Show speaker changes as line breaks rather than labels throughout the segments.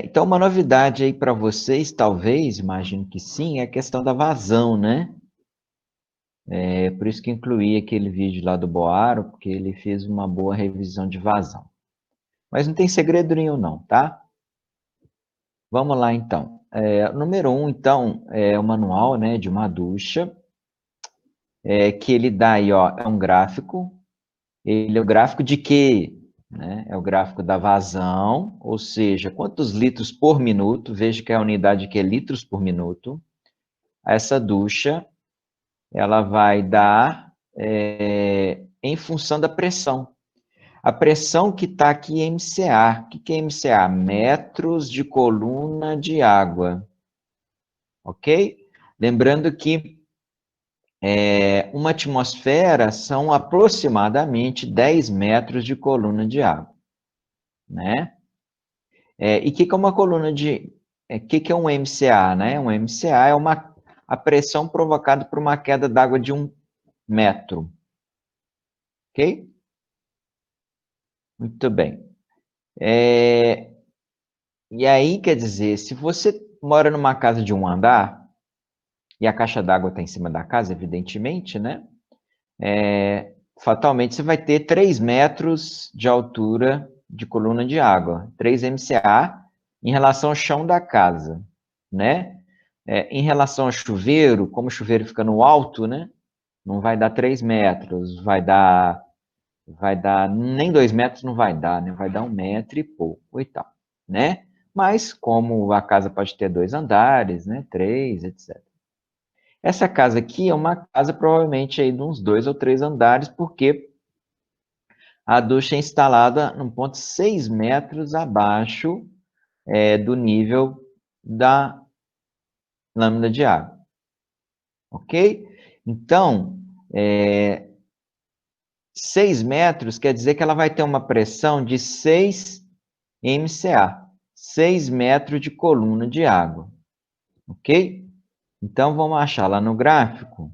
Então, uma novidade aí para vocês, talvez, imagino que sim, é a questão da vazão, né? É por isso que incluí aquele vídeo lá do Boaro, porque ele fez uma boa revisão de vazão. Mas não tem segredo nenhum não, tá? Vamos lá, então. Número 1, então, é o manual, né, de uma ducha, que ele dá aí, ó, é um gráfico. Ele é o gráfico de quê? Né? É o gráfico da vazão, ou seja, quantos litros por minuto, veja que a unidade aqui é litros por minuto. Essa ducha, ela vai dar em função da pressão. A pressão que está aqui é MCA. O que é MCA? Metros de coluna de água. Ok? Lembrando que uma atmosfera são aproximadamente 10 metros de coluna de água. Né? E o que é uma coluna de... O que é um MCA? Né? Um MCA é a pressão provocada por uma queda d'água de 1 metro. Ok? Muito bem. E aí, quer dizer, se você mora numa casa de um andar, e a caixa d'água está em cima da casa, evidentemente, né? Fatalmente você vai ter 3 metros de altura de coluna de água, 3 MCA em relação ao chão da casa, né? Em relação ao chuveiro, como o chuveiro fica no alto, né? Não vai dar 3 metros, vai dar nem 2 metros não vai dar, né? Vai dar 1 metro e pouco e tal, né? Mas como a casa pode ter 2 andares, né? 3, etc. Essa casa aqui é uma casa provavelmente aí de uns 2 ou 3 andares, porque a ducha é instalada num ponto 6 metros abaixo do nível da lâmina de água. Ok? Então, 6 metros quer dizer que ela vai ter uma pressão de 6 MCA, 6 metros de coluna de água. Ok? Então, vamos achar lá no gráfico,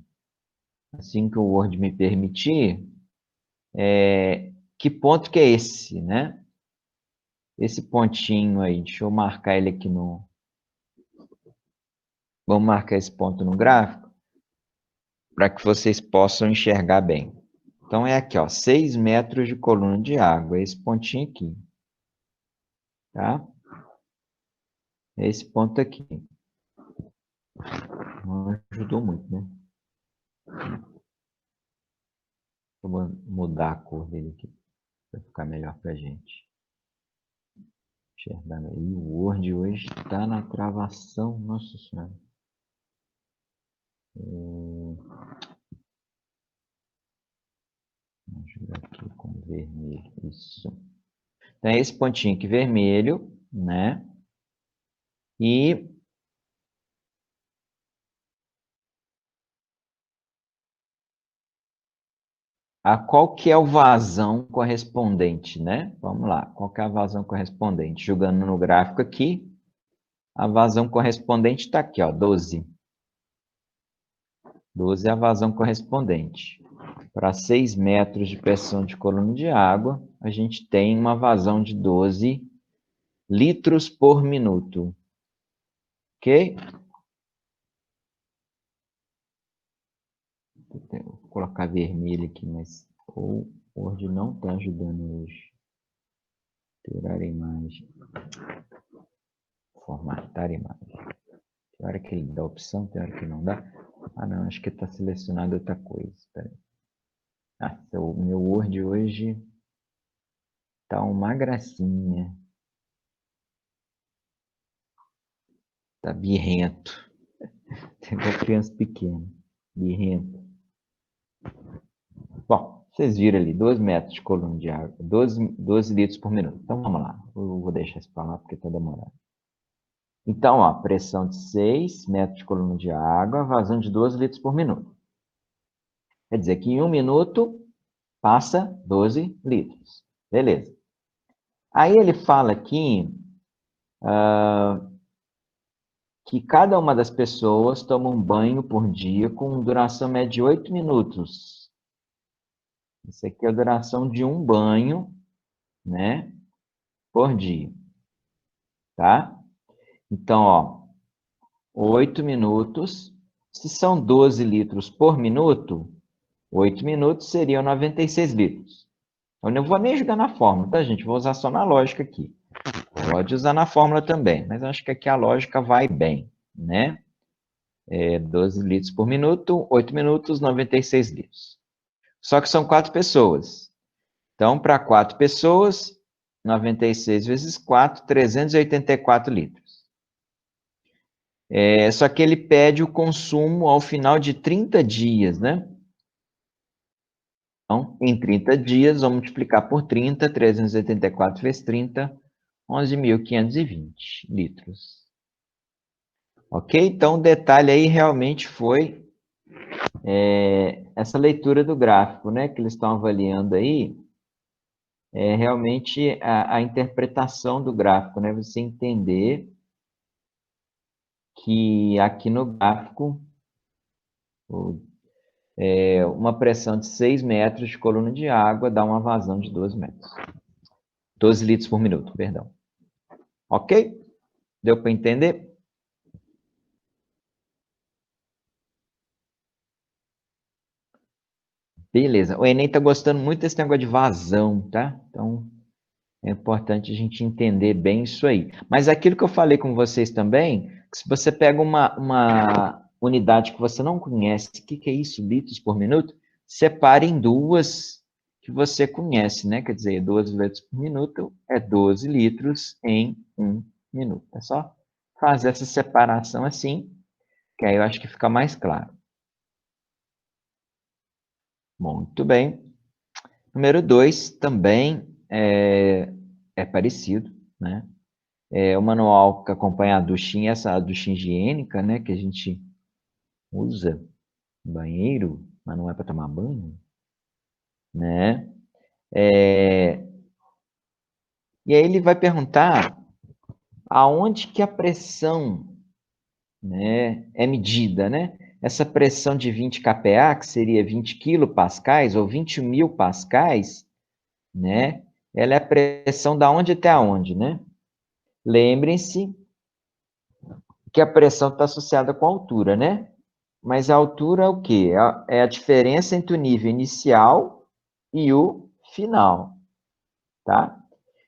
assim que o Word me permitir, que ponto que é esse, né? Esse pontinho aí, deixa eu marcar ele aqui no... Vamos marcar esse ponto no gráfico, para que vocês possam enxergar bem. Então, é aqui, ó, 6 metros de coluna de água, esse pontinho aqui. Tá? É esse ponto aqui. Não ajudou muito, né? Vou mudar a cor dele aqui, para ficar melhor para a gente enxergar. E o Word hoje está na travação, nossa senhora. Vou ajudar aqui com vermelho, isso. Então, é esse pontinho aqui vermelho, né? E qual que é o vazão correspondente, né? Vamos lá, qual que é a vazão correspondente? Jogando no gráfico aqui, a vazão correspondente está aqui, ó, 12. 12 é a vazão correspondente. Para 6 metros de pressão de coluna de água, a gente tem uma vazão de 12 litros por minuto. Ok? Vou colocar vermelho aqui, mas o Word não está ajudando hoje. Tirar a imagem. Formatar a imagem. Tem hora que ele dá opção, tem hora que não dá. Ah, não, acho que está selecionado outra coisa. Espera aí. O meu Word hoje tá uma gracinha. Tá birrento. Tem uma criança pequena. Birrento. Bom, vocês viram ali, 12 metros de coluna de água, 12 litros por minuto. Então, vamos lá. Eu vou deixar isso para lá porque está demorando. Então, ó, pressão de 6 metros de coluna de água, vazão de 12 litros por minuto. Quer dizer que em 1 minuto passa 12 litros. Beleza. Aí ele fala aqui que cada uma das pessoas toma um banho por dia com duração média de 8 minutos. Isso aqui é a duração de um banho, né, por dia. tá? Então, ó, 8 minutos. Se são 12 litros por minuto, 8 minutos seriam 96 litros. Eu não vou nem jogar na fórmula, tá, gente? Vou usar só na lógica aqui. Pode usar na fórmula também, mas acho que aqui a lógica vai bem, né? 12 litros por minuto, 8 minutos, 96 litros. Só que são 4 pessoas. Então, para 4 pessoas, 96 vezes 4, 384 litros. Só que ele pede o consumo ao final de 30 dias, né? Então, em 30 dias, vamos multiplicar por 30, 384 vezes 30, 11.520 litros. Ok? Então, o detalhe aí realmente foi essa leitura do gráfico, né? Que eles estão avaliando aí, realmente a interpretação do gráfico, né? Você entender que aqui no gráfico, uma pressão de 6 metros de coluna de água dá uma vazão de 12 metros. 12 litros por minuto, perdão. Ok? Deu para entender? Beleza. O Enem está gostando muito desse negócio de vazão, tá? Então, é importante a gente entender bem isso aí. Mas aquilo que eu falei com vocês também, que se você pega uma unidade que você não conhece, o que é isso, litros por minuto, separe em duas que você conhece, né? Quer dizer, 12 litros por minuto é 12 litros em 1 minuto. É só fazer essa separação assim, que aí eu acho que fica mais claro. Muito bem. Número 2 também é parecido, né? O manual que acompanha a duchinha, essa duchinha higiênica, né? Que a gente usa no banheiro, mas não é para tomar banho, né? E aí ele vai perguntar aonde que a pressão, né, é medida, né? Essa pressão de 20 kPa, que seria 20 quilopascais ou 20.000 pascais, né? Ela é a pressão da onde até aonde, né? Lembrem-se que a pressão está associada com a altura, né? Mas a altura é o quê? É a diferença entre o nível inicial e o final, tá?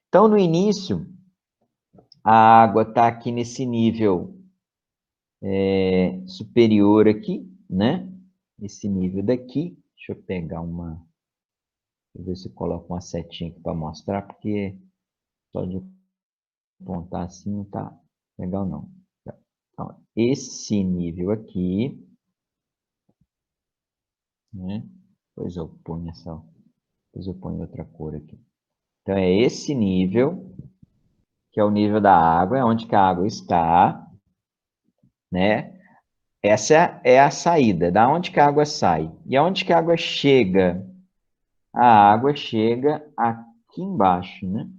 Então, no início, a água está aqui nesse nível superior aqui, né? Esse nível daqui. Deixa eu pegar uma... Deixa eu ver se eu coloco uma setinha aqui para mostrar, porque só de apontar assim não tá legal, não. Então, esse nível aqui, né? Depois eu ponho outra cor aqui. Então, é esse nível, que é o nível da água, é onde que a água está, né? Essa é a saída, da onde que a água sai. E aonde que a água chega? A água chega aqui embaixo, né?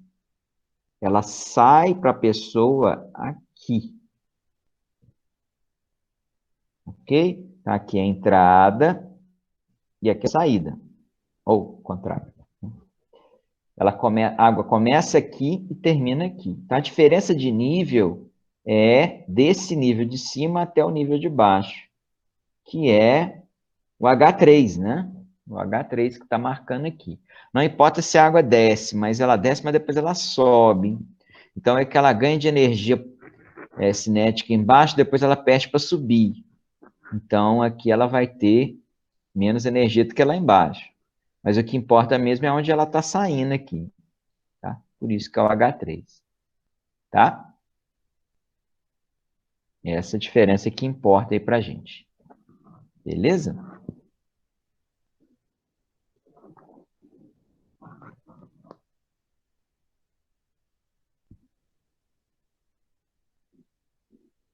Ela sai para a pessoa aqui, ok? Aqui é a entrada e aqui é a saída, ou contrário. A água começa aqui e termina aqui. Então, a diferença de nível é desse nível de cima até o nível de baixo, que é o H3, né? O H3 que está marcando aqui. Não importa se a água desce, mas depois ela sobe. Então, é que ela ganha de energia cinética embaixo, depois ela perde para subir. Então, aqui ela vai ter menos energia do que lá embaixo. Mas o que importa mesmo é onde ela está saindo aqui. Tá? Por isso que é o H3. Tá? Essa diferença que importa aí para a gente. Beleza?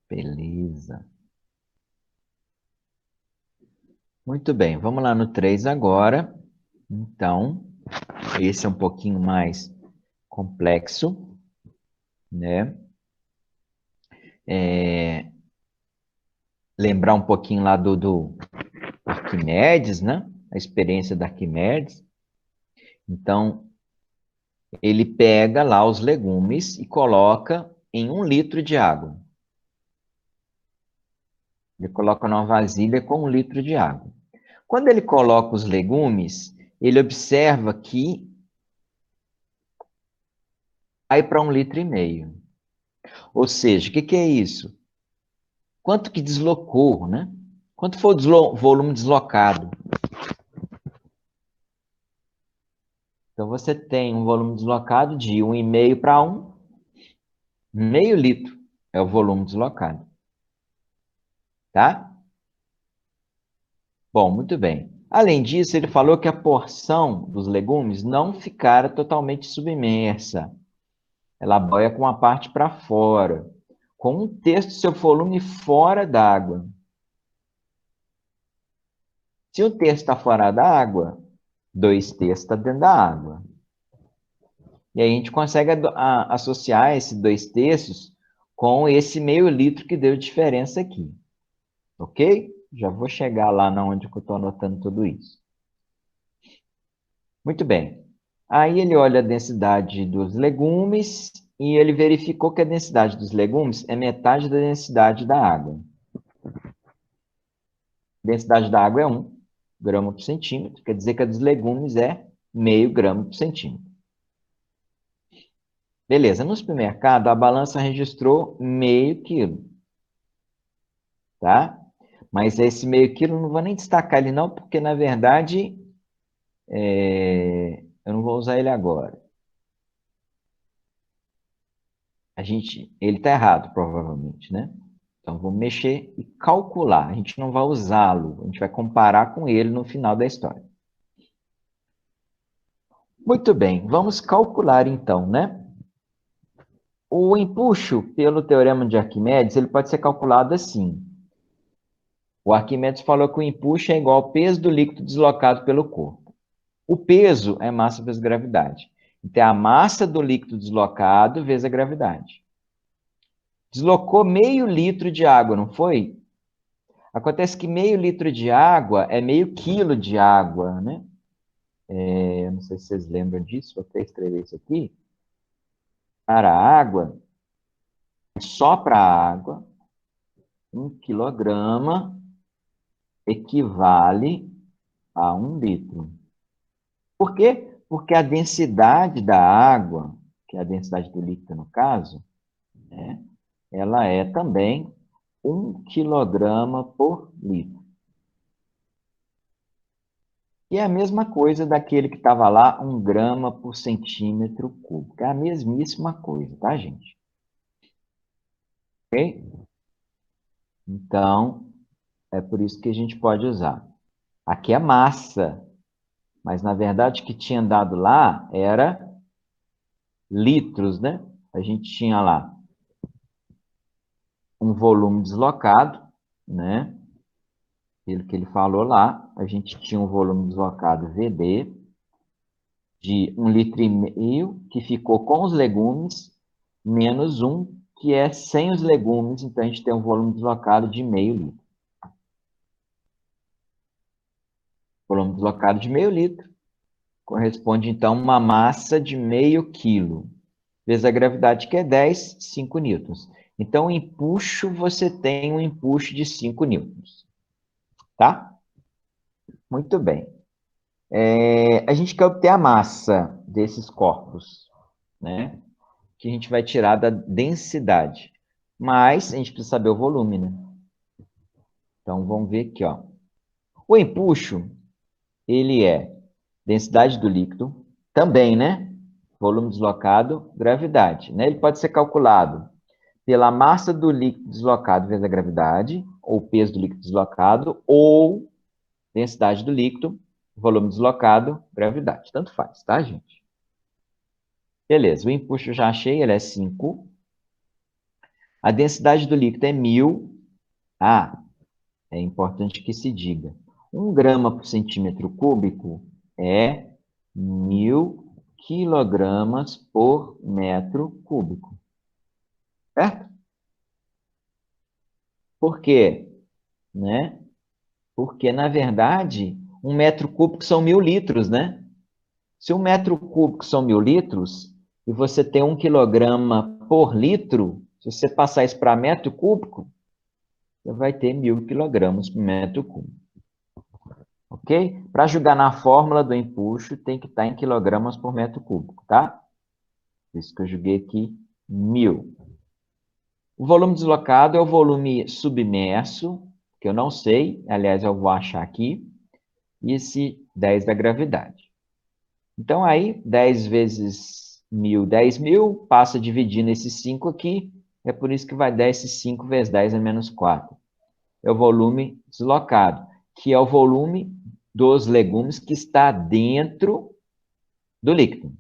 Beleza. Muito bem, vamos lá no 3 agora. Então, esse é um pouquinho mais complexo, né? Lembrar um pouquinho lá do Arquimedes, né? A experiência da Arquimedes. Então, ele pega lá os legumes e coloca em 1 litro de água. Ele coloca numa vasilha com 1 litro de água. Quando ele coloca os legumes, ele observa que vai para 1,5 litro. Ou seja, o que é isso? Quanto que deslocou, né? Quanto foi o volume deslocado? Então, você tem um volume deslocado de 1,5 para 1, meio litro é o volume deslocado. Tá? Bom, muito bem. Além disso, ele falou que a porção dos legumes não ficara totalmente submersa. Ela boia com a parte para fora, com 1/3 do seu volume fora d'água. Se 1/3 está fora d'água, 2/3 está dentro da água. E aí a gente consegue associar esse 2/3 com esse meio litro que deu diferença aqui. Ok? Já vou chegar lá na onde eu estou anotando tudo isso. Muito bem. Aí ele olha a densidade dos legumes e ele verificou que a densidade dos legumes é metade da densidade da água. A densidade da água é 1 grama por centímetro, quer dizer que a dos legumes é meio grama por centímetro. Beleza, no supermercado a balança registrou meio quilo, tá? Mas esse meio quilo não vou nem destacar ele não, porque na verdade eu não vou usar ele agora. Ele está errado, provavelmente, né? Então, vamos mexer e calcular. A gente não vai usá-lo, a gente vai comparar com ele no final da história. Muito bem, vamos calcular então, né? O empuxo, pelo teorema de Arquimedes, ele pode ser calculado assim. O Arquimedes falou que o empuxo é igual ao peso do líquido deslocado pelo corpo. O peso é massa vezes gravidade. Então, é a massa do líquido deslocado vezes a gravidade. Deslocou meio litro de água, não foi? Acontece que meio litro de água é meio quilo de água, né? Não sei se vocês lembram disso, vou até escrever isso aqui. Para a água, só para a água, 1 quilograma equivale a 1 litro. Por quê? Porque a densidade da água, que é a densidade do líquido no caso, né, ela é também 1 quilograma por litro. E é a mesma coisa daquele que estava lá, 1 grama por centímetro cúbico. É a mesmíssima coisa, tá, gente? Ok? Então, é por isso que a gente pode usar. Aqui é massa, mas na verdade o que tinha dado lá era litros, né? A gente tinha lá um volume deslocado, né? Pelo que ele falou lá, a gente tinha um volume deslocado VD de 1,5 litro, que ficou com os legumes, menos 1, que é sem os legumes, então a gente tem um volume deslocado de meio litro. Volume deslocado de meio litro corresponde, então, a uma massa de meio quilo, vezes a gravidade, que é 10, 5 newtons. Então, o empuxo, você tem um empuxo de 5 newtons. Tá? Muito bem. A gente quer obter a massa desses corpos, né? Que a gente vai tirar da densidade. Mas a gente precisa saber o volume, né? Então, vamos ver aqui, ó. O empuxo, ele é densidade do líquido, também, né? Volume deslocado, gravidade, né? Ele pode ser calculado pela massa do líquido deslocado vezes a gravidade, ou peso do líquido deslocado, ou densidade do líquido, volume deslocado, gravidade. Tanto faz, tá, gente? Beleza, o empuxo eu já achei, ele é 5. A densidade do líquido é 1.000. Ah, é importante que se diga. 1 grama por centímetro cúbico é 1.000 quilogramas por metro cúbico. Certo? Por quê? Né? Porque, na verdade, 1 metro cúbico são 1.000 litros, né? Se 1 metro cúbico são 1.000 litros, e você tem 1 quilograma por litro, se você passar isso para metro cúbico, você vai ter 1.000 quilogramas por metro cúbico. Ok? Para jogar na fórmula do empuxo, tem que estar em quilogramas por metro cúbico, tá? Por isso que eu joguei aqui 1.000. O volume deslocado é o volume submerso, que eu não sei, aliás, eu vou achar aqui, e esse 10 da gravidade. Então, aí, 10 vezes 1.000, 10.000, passa dividindo esses 5 aqui, é por isso que vai dar esses 5 vezes 10 a menos 4. É o volume deslocado, que é o volume dos legumes que está dentro do líquido.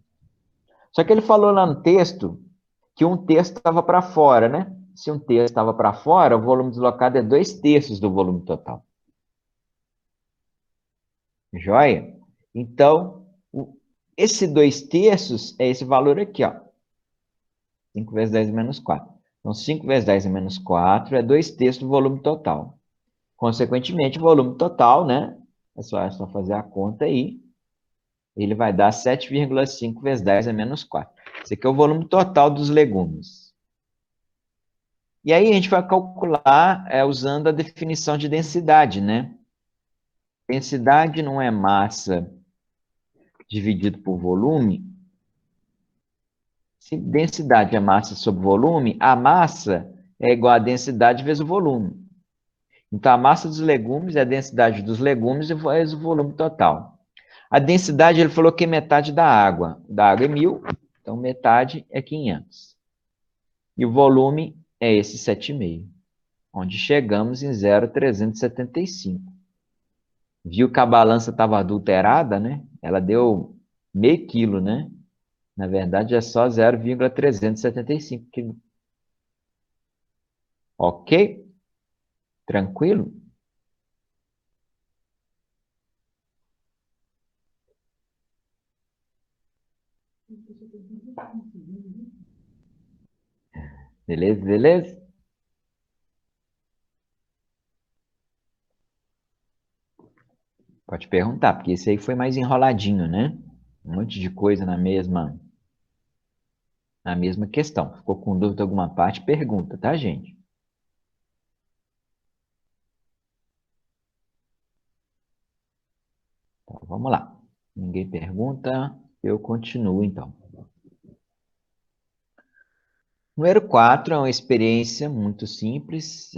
Só que ele falou lá no texto que um terço estava para fora, né? Se um terço estava para fora, o volume deslocado é 2/3 do volume total. Joia? Então, esse 2/3 é esse valor aqui, ó. 5 vezes 10 menos 4. Então, 5 vezes 10 menos 4 é 2/3 do volume total. Consequentemente, o volume total, né? É só fazer a conta aí. Ele vai dar 7,5 vezes 10 a menos 4. Esse aqui é o volume total dos legumes. E aí a gente vai calcular usando a definição de densidade, né? Densidade não é massa dividido por volume. Se densidade é massa sobre volume, a massa é igual a densidade vezes o volume. Então, a massa dos legumes é a densidade dos legumes vezes o volume total. A densidade, ele falou que é metade da água. Da água é 1.000, então metade é 500. E o volume é esse 7,5, onde chegamos em 0,375. Viu que a balança estava adulterada, né? Ela deu meio quilo, né? Na verdade, é só 0,375 quilos. Ok? Tranquilo? Beleza, beleza? Pode perguntar, porque esse aí foi mais enroladinho, né? Um monte de coisa na mesma questão. Ficou com dúvida alguma parte? Pergunta, tá, gente? Então, vamos lá. Ninguém pergunta, eu continuo, então. Número 4 é uma experiência muito simples.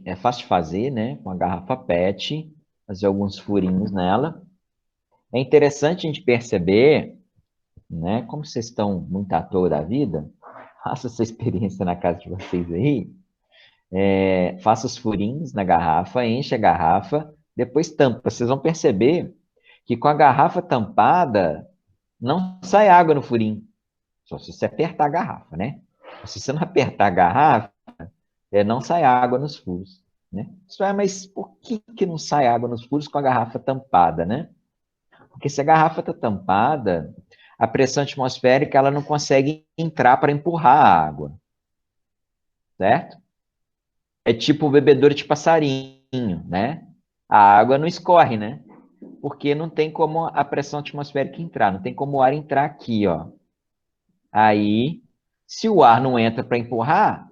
É fácil de fazer, né? Com a garrafa PET, fazer alguns furinhos nela. É interessante a gente perceber, né? Como vocês estão muito à toa da vida, faça essa experiência na casa de vocês aí. Faça os furinhos na garrafa, enche a garrafa, depois tampa. Vocês vão perceber que com a garrafa tampada, não sai água no furinho. Só se você apertar a garrafa, né? Se você não apertar a garrafa, não sai água nos furos, né? Isso é, mas por que não sai água nos furos com a garrafa tampada, né? Porque se a garrafa está tampada, a pressão atmosférica ela não consegue entrar para empurrar a água, certo? É tipo o bebedouro de passarinho, né? A água não escorre, né? Porque não tem como a pressão atmosférica entrar, não tem como o ar entrar aqui, ó. Aí, se o ar não entra para empurrar,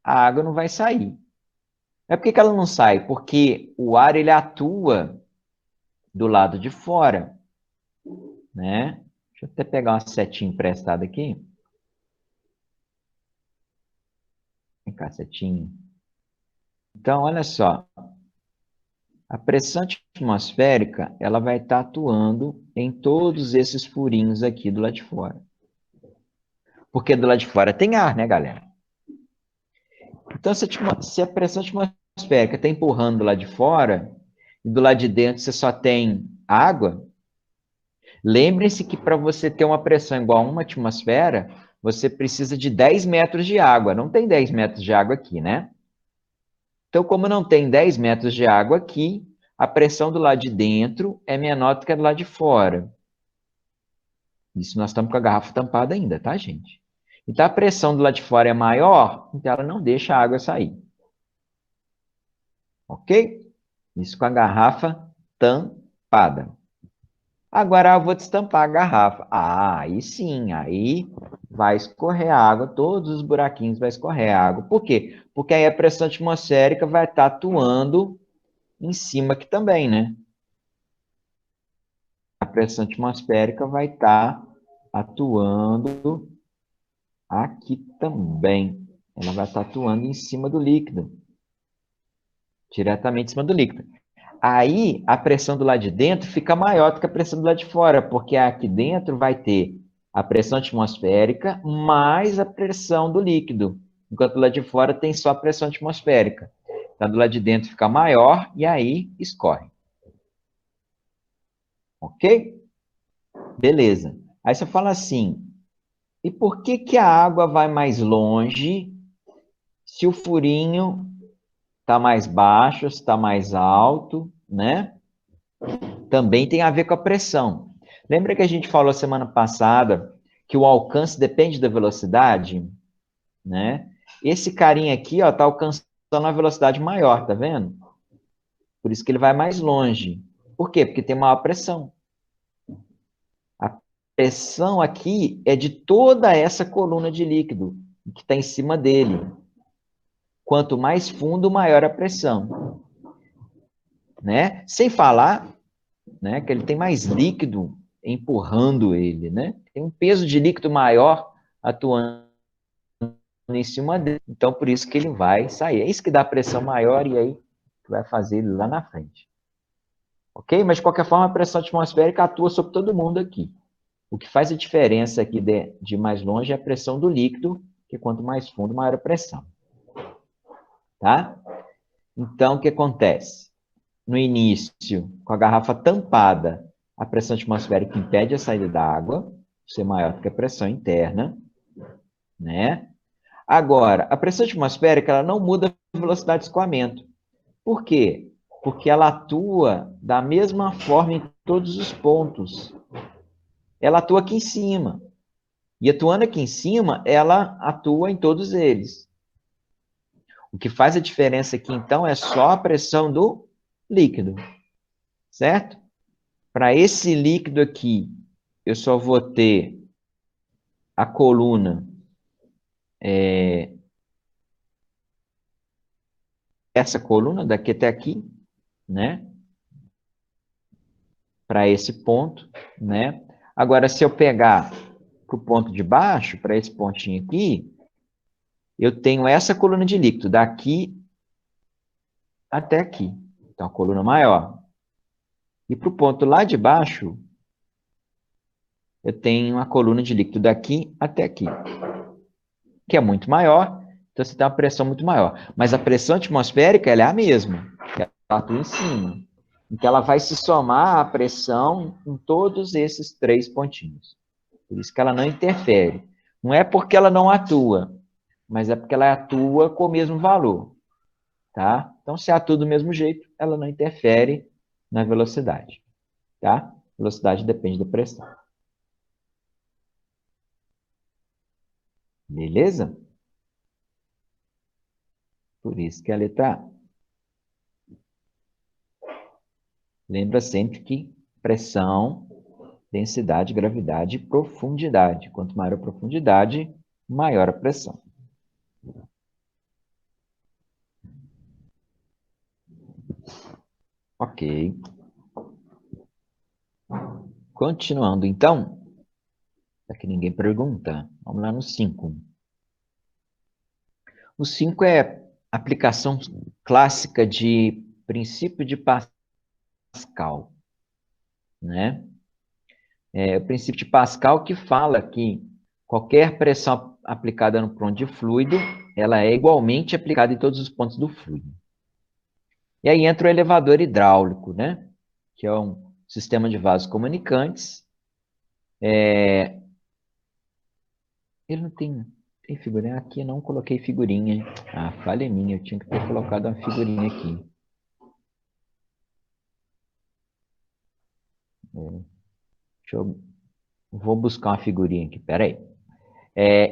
a água não vai sair. Mas por que ela não sai? Porque o ar ele atua do lado de fora, né? Deixa eu até pegar uma setinha emprestada aqui. Vem cá, setinha. Então, olha só. A pressão atmosférica, ela vai estar atuando em todos esses furinhos aqui do lado de fora. Porque do lado de fora tem ar, né, galera? Então, se a pressão atmosférica está empurrando do lado de fora, e do lado de dentro você só tem água, lembre-se que para você ter uma pressão igual a uma atmosfera, você precisa de 10 metros de água. Não tem 10 metros de água aqui, né? Então, como não tem 10 metros de água aqui, a pressão do lado de dentro é menor do que a do lado de fora. Isso nós estamos com a garrafa tampada ainda, tá, gente? Então, a pressão do lado de fora é maior, então ela não deixa a água sair. Ok? Isso com a garrafa tampada. Agora eu vou destampar a garrafa. Ah, aí sim, aí vai escorrer água, todos os buraquinhos vai escorrer água. Por quê? Porque aí a pressão atmosférica vai estar atuando em cima aqui também, né? A pressão atmosférica vai estar atuando aqui também. Ela vai estar atuando em cima do líquido, diretamente em cima do líquido. Aí, a pressão do lado de dentro fica maior do que a pressão do lado de fora, porque aqui dentro vai ter a pressão atmosférica mais a pressão do líquido, enquanto do lado de fora tem só a pressão atmosférica. Então, do lado de dentro fica maior e aí escorre. Ok? Beleza. Aí você fala assim, e por que que a água vai mais longe se o furinho está mais baixo, se está mais alto, né? Também tem a ver com a pressão. Lembra que a gente falou semana passada que o alcance depende da velocidade, né? Esse carinha aqui, ó, tá alcançando uma velocidade maior, tá vendo? Por isso que ele vai mais longe. Por quê? Porque tem maior pressão. A pressão aqui é de toda essa coluna de líquido que está em cima dele. Quanto mais fundo, maior a pressão, né? Sem falar, né, que ele tem mais líquido empurrando ele, né? Tem um peso de líquido maior atuando em cima dele. Então, por isso que ele vai sair. É isso que dá pressão maior e aí vai fazer ele lá na frente. Ok? Mas, de qualquer forma, a pressão atmosférica atua sobre todo mundo aqui. O que faz a diferença aqui de mais longe é a pressão do líquido, que quanto mais fundo, maior a pressão. Tá? Então, o que acontece? No início, com a garrafa tampada, a pressão atmosférica impede a saída da água, ser maior do que a pressão interna, né? Agora, a pressão atmosférica ela não muda a velocidade de escoamento. Por quê? Porque ela atua da mesma forma em todos os pontos. Ela atua aqui em cima. E atuando aqui em cima, ela atua em todos eles. O que faz a diferença aqui, então, é só a pressão do líquido. Certo? Para esse líquido aqui, eu só vou ter a coluna essa coluna daqui até aqui, né? Para esse ponto, né? Agora, se eu pegar para o ponto de baixo, para esse pontinho aqui, eu tenho essa coluna de líquido, daqui até aqui. Então, a coluna maior. E para o ponto lá de baixo, eu tenho a coluna de líquido daqui até aqui, que é muito maior, então você tem uma pressão muito maior. Mas a pressão atmosférica ela é a mesma, ela atua em cima. Então, ela vai se somar à pressão em todos esses três pontinhos. Por isso que ela não interfere. Não é porque ela não atua, mas é porque ela atua com o mesmo valor. Tá? Então, se atua do mesmo jeito, ela não interfere na velocidade. Tá? Velocidade depende da pressão. Beleza? Por isso que a letra A. Lembra sempre que pressão, densidade, gravidade e profundidade. Quanto maior a profundidade, maior a pressão. Ok. Continuando, então, para que ninguém pergunta, vamos lá no 5. O 5 é aplicação clássica de princípio de Pascal, né? É o princípio de Pascal que fala que qualquer pressão aplicada no ponto de fluido, ela é igualmente aplicada em todos os pontos do fluido. E aí entra o elevador hidráulico, né? Que é um sistema de vasos comunicantes. Ele não tem figurinha aqui, não coloquei figurinha. Ah, falha minha, eu tinha que ter colocado uma figurinha aqui. Vou buscar uma figurinha aqui, peraí.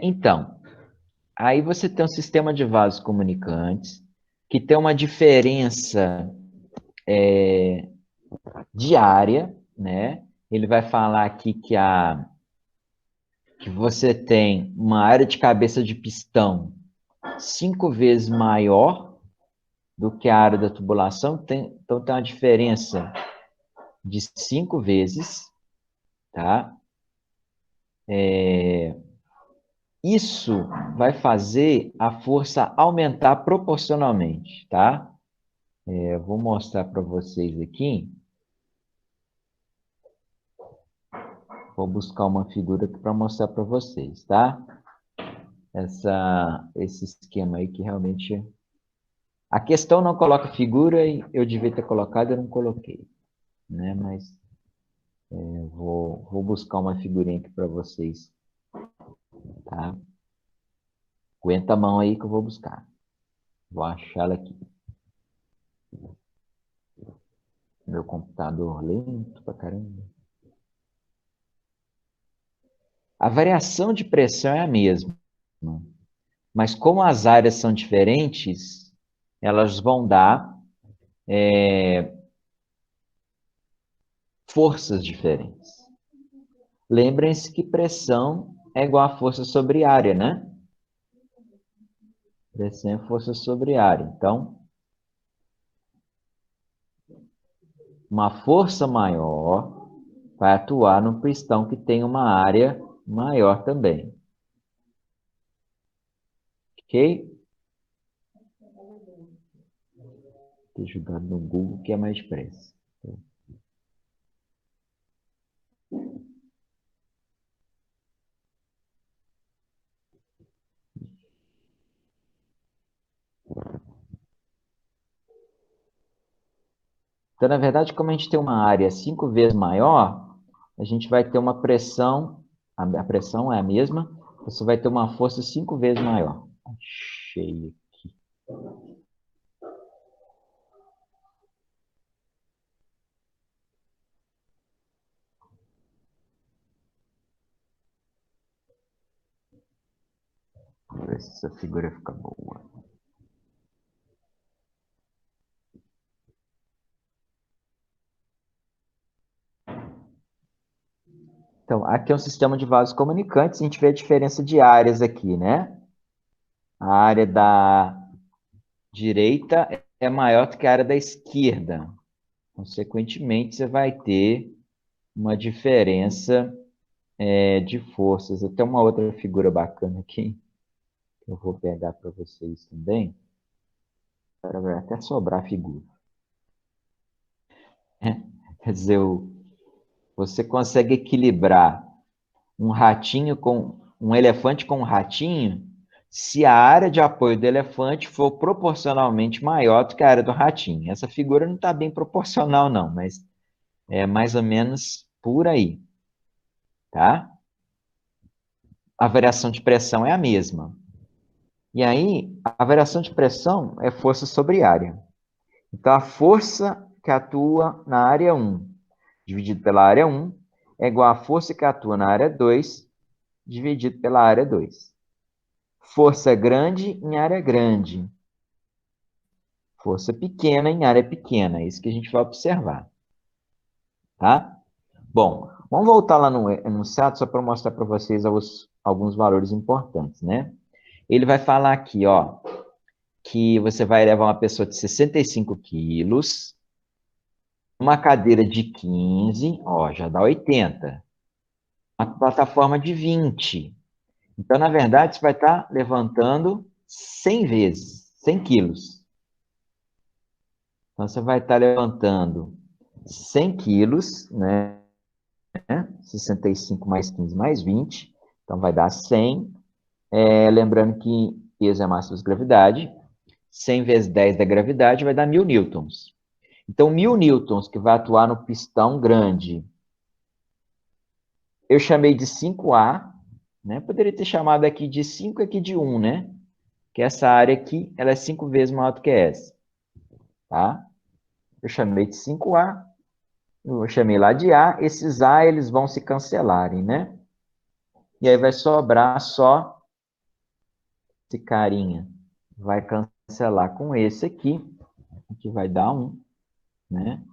Então, aí você tem um sistema de vasos comunicantes que tem uma diferença de área, né? Ele vai falar aqui que que você tem uma área de cabeça de pistão 5 vezes maior do que a área da tubulação, então tem uma diferença de 5 vezes, tá? Isso vai fazer a força aumentar proporcionalmente, tá? Eu vou mostrar para vocês aqui. Vou buscar uma figura aqui para mostrar para vocês, tá? Esse esquema aí que realmente... A questão não coloca figura e eu devia ter colocado, eu não coloquei, né? Mas eu vou buscar uma figurinha aqui para vocês, tá? Aguenta a mão aí que eu vou buscar. Vou achá-la aqui. Meu computador lento pra caramba. A variação de pressão é a mesma, mas como as áreas são diferentes, elas vão dar forças diferentes. Lembrem-se que pressão é igual a força sobre área, né? Pressão é força sobre área. Então, uma força maior vai atuar no pistão que tem uma área maior também. Ok? Ter jogado no Google que é mais depressa. Então, na verdade, como a gente tem uma área 5 vezes maior, a gente vai ter uma pressão, a pressão é a mesma, você vai ter uma força 5 vezes maior. Achei aqui. Vamos ver se essa figura fica boa. Então, aqui é um sistema de vasos comunicantes, a gente vê a diferença de áreas aqui, né? A área da direita é maior do que a área da esquerda. Consequentemente, você vai ter uma diferença de forças. Até uma outra figura bacana aqui, que eu vou pegar para vocês também, para vai até sobrar figura. Quer dizer, você consegue equilibrar um ratinho com um elefante com um ratinho se a área de apoio do elefante for proporcionalmente maior do que a área do ratinho. Essa figura não está bem proporcional, não, mas é mais ou menos por aí, tá? A variação de pressão é a mesma. E aí, a variação de pressão é força sobre área. Então, a força que atua na área 1, dividido pela área 1, é igual à força que atua na área 2, dividido pela área 2. Força grande em área grande. Força pequena em área pequena. É isso que a gente vai observar. Tá? Bom, vamos voltar lá no enunciado só para mostrar para vocês alguns valores importantes, né? Ele vai falar aqui, ó, que você vai levar uma pessoa de 65 quilos, uma cadeira de 15, ó, já dá 80. Uma plataforma de 20. Então, na verdade, você vai estar levantando 100 vezes, 100 quilos. Então, você vai estar levantando 100 quilos, né? 65 mais 15 mais 20. Então, vai dar 100. Lembrando que peso é massa vezes gravidade. 100 vezes 10 da gravidade vai dar 1.000 newtons. Então, 1.000 newtons que vai atuar no pistão grande, eu chamei de 5A, né? Poderia ter chamado aqui de 5 aqui de 1, né? Que essa área aqui, ela é 5 vezes maior do que essa, tá? Eu chamei de 5A, eu chamei lá de A, esses A, eles vão se cancelarem, né? E aí vai sobrar só esse carinha. Vai cancelar com esse aqui, que vai dar 1, né?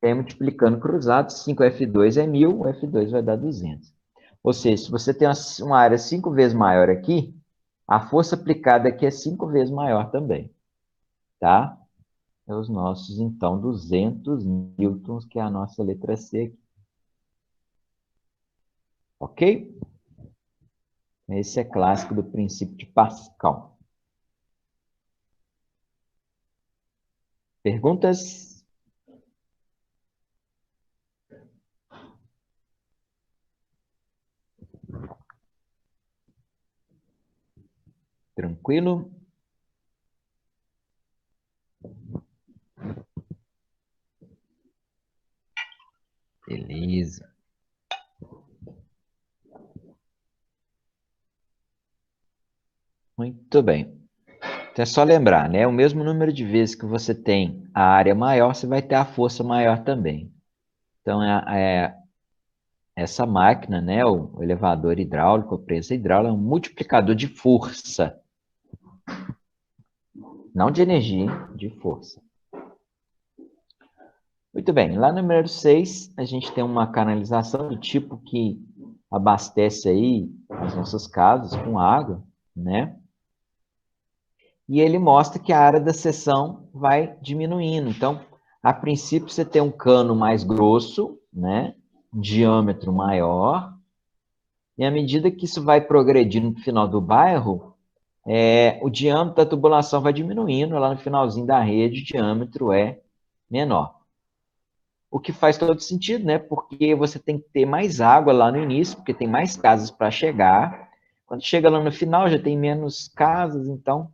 E aí, multiplicando cruzado, 5F2 é 1.000, o F2 vai dar 200. Ou seja, se você tem uma área 5 vezes maior aqui, a força aplicada aqui é 5 vezes maior também, tá? É os nossos, então, 200 newtons, que é a nossa letra C aqui. Ok? Esse é clássico do princípio de Pascal. Perguntas? Tranquilo? Beleza. Muito bem. Então é só lembrar, né? O mesmo número de vezes que você tem a área maior, você vai ter a força maior também. Então, essa máquina, né? O elevador hidráulico, a presa hidráulica, é um multiplicador de força. Não de energia, de força. Muito bem. Lá no número 6, a gente tem uma canalização do tipo que abastece aí as nossas casas com água, né? E ele mostra que a área da seção vai diminuindo. Então, a princípio, você tem um cano mais grosso, né? Um diâmetro maior, e à medida que isso vai progredindo no final do bairro, o diâmetro da tubulação vai diminuindo, lá no finalzinho da rede, o diâmetro é menor. O que faz todo sentido, né? Porque você tem que ter mais água lá no início, porque tem mais casas para chegar. Quando chega lá no final, já tem menos casas, então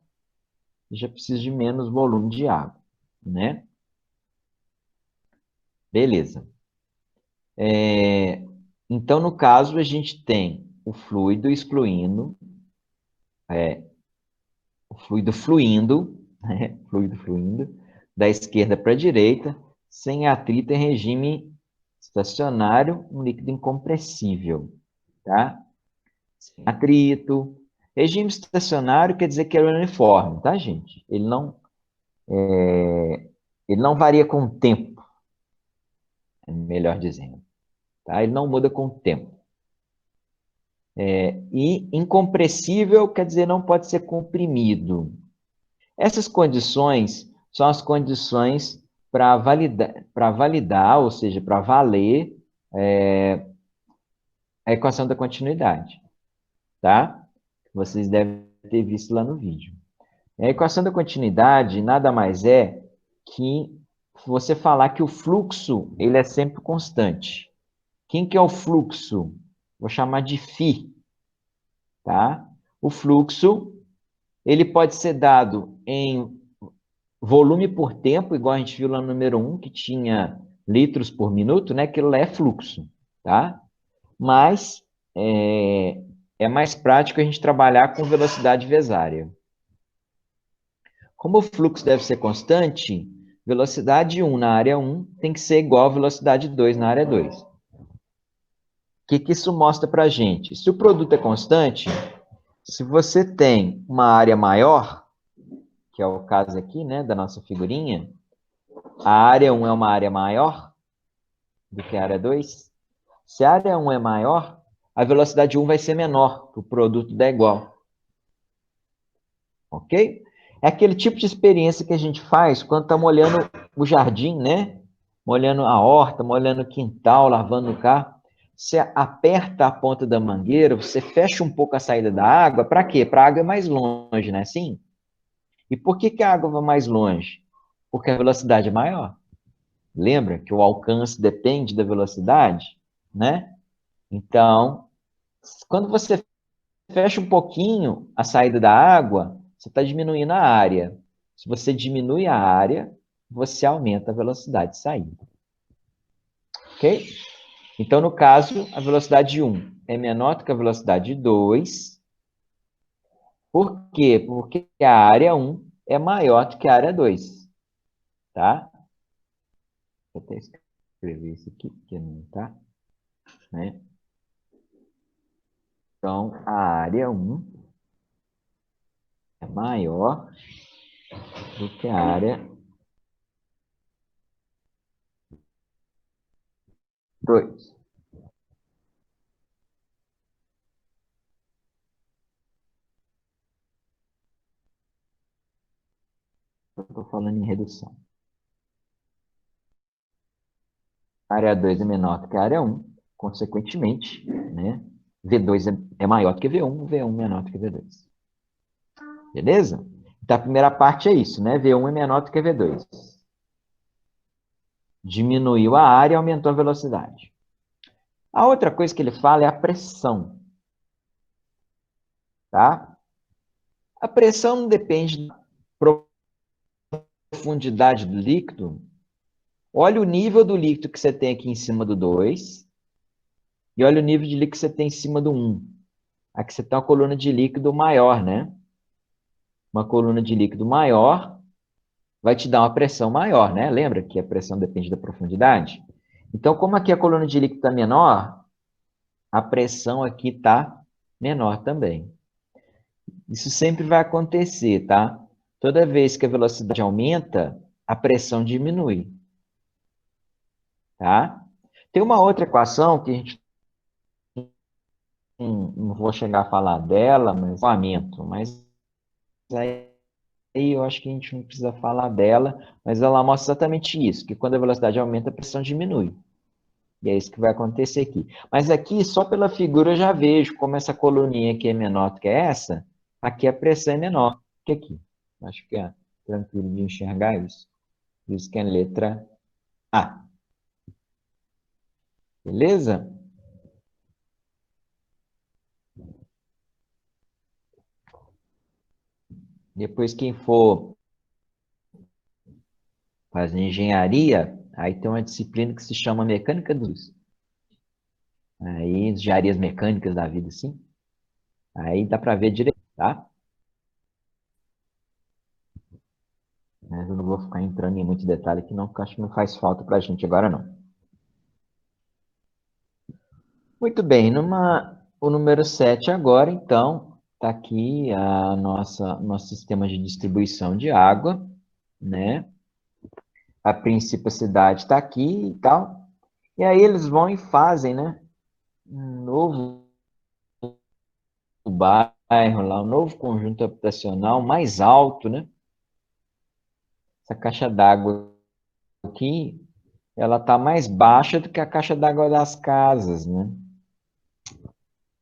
já precisa de menos volume de água, né? Beleza. Então, no caso, a gente tem o fluido excluindo, o fluido fluindo, né? Fluido fluindo, da esquerda para a direita, sem atrito em regime estacionário, um líquido incompressível, tá? Sem atrito. Regime estacionário quer dizer que é uniforme, tá, gente? Ele não varia com o tempo, melhor dizendo, tá? Ele não muda com o tempo. E incompressível quer dizer não pode ser comprimido. Essas condições são as condições para validar, ou seja, para valer a equação da continuidade, tá? Vocês devem ter visto lá no vídeo. A equação da continuidade nada mais é que você falar que o fluxo ele é sempre constante. Quem que é o fluxo? Vou chamar de φ, tá? O fluxo ele pode ser dado em volume por tempo, igual a gente viu lá no número 1, que tinha litros por minuto, né? Aquilo lá é fluxo, tá? Mas é mais prático a gente trabalhar com velocidade vesária. Como o fluxo deve ser constante, velocidade 1 na área 1 tem que ser igual a velocidade 2 na área 2. O que isso mostra para a gente? Se o produto é constante, se você tem uma área maior, que é o caso aqui, né, da nossa figurinha, a área 1 é uma área maior do que a área 2. Se a área 1 é maior, a velocidade 1 vai ser menor, o produto dá igual. Ok? É aquele tipo de experiência que a gente faz quando está molhando o jardim, né? Molhando a horta, molhando o quintal, lavando o carro. Você aperta a ponta da mangueira, você fecha um pouco a saída da água, para quê? Para a água ir mais longe, né? Assim? E por que a água vai mais longe? Porque a velocidade é maior. Lembra que o alcance depende da velocidade, né? Então, quando você fecha um pouquinho a saída da água, você está diminuindo a área. Se você diminui a área, você aumenta a velocidade de saída. Ok? Então, no caso, a velocidade 1 é menor do que a velocidade 2. Por quê? Porque a área 1 é maior do que a área 2. Tá? Vou até escrever isso aqui, porque não tá. Né? Então, a área 1 é maior do que a área 2. estou falando em redução. A área 2 é menor do que a área 1, consequentemente, né? V2 é maior do que V1, V1 é menor do que V2. Beleza? Então, a primeira parte é isso, né? V1 é menor do que V2. Diminuiu a área e aumentou a velocidade. A outra coisa que ele fala é a pressão. Tá? A pressão não depende da profundidade do líquido. Olha o nível do líquido que você tem aqui em cima do 2 e olha o nível de líquido que você tem em cima do 1. Aqui você tem uma coluna de líquido maior, né? Uma coluna de líquido maior vai te dar uma pressão maior, né? Lembra que a pressão depende da profundidade? Então, como aqui a coluna de líquido está menor, a pressão aqui está menor também. Isso sempre vai acontecer, tá? Toda vez que a velocidade aumenta, a pressão diminui, tá? Tem uma outra equação que a gente não vou chegar a falar dela, mas aí eu acho que a gente não precisa falar dela, mas ela mostra exatamente isso, que quando a velocidade aumenta, a pressão diminui. E é isso que vai acontecer aqui. Mas aqui, só pela figura, eu já vejo como essa coluninha aqui é menor do que essa, aqui a pressão é menor que aqui. Acho que é tranquilo de enxergar isso. Por isso que é a letra A. Beleza? Depois, quem for fazer engenharia, aí tem uma disciplina que se chama mecânica dos. Aí, engenharias mecânicas da vida, assim. Aí dá para ver direito, tá? Mas eu não vou ficar entrando em muito detalhe aqui, não, porque acho que não faz falta para a gente agora, não. Muito bem, o número 7 agora, então, está aqui nosso sistema de distribuição de água, né? A princípio a cidade está aqui e tal. E aí eles vão e fazem, né? Um novo bairro lá, um novo conjunto habitacional mais alto, né? Essa caixa d'água aqui, ela está mais baixa do que a caixa d'água das casas, né?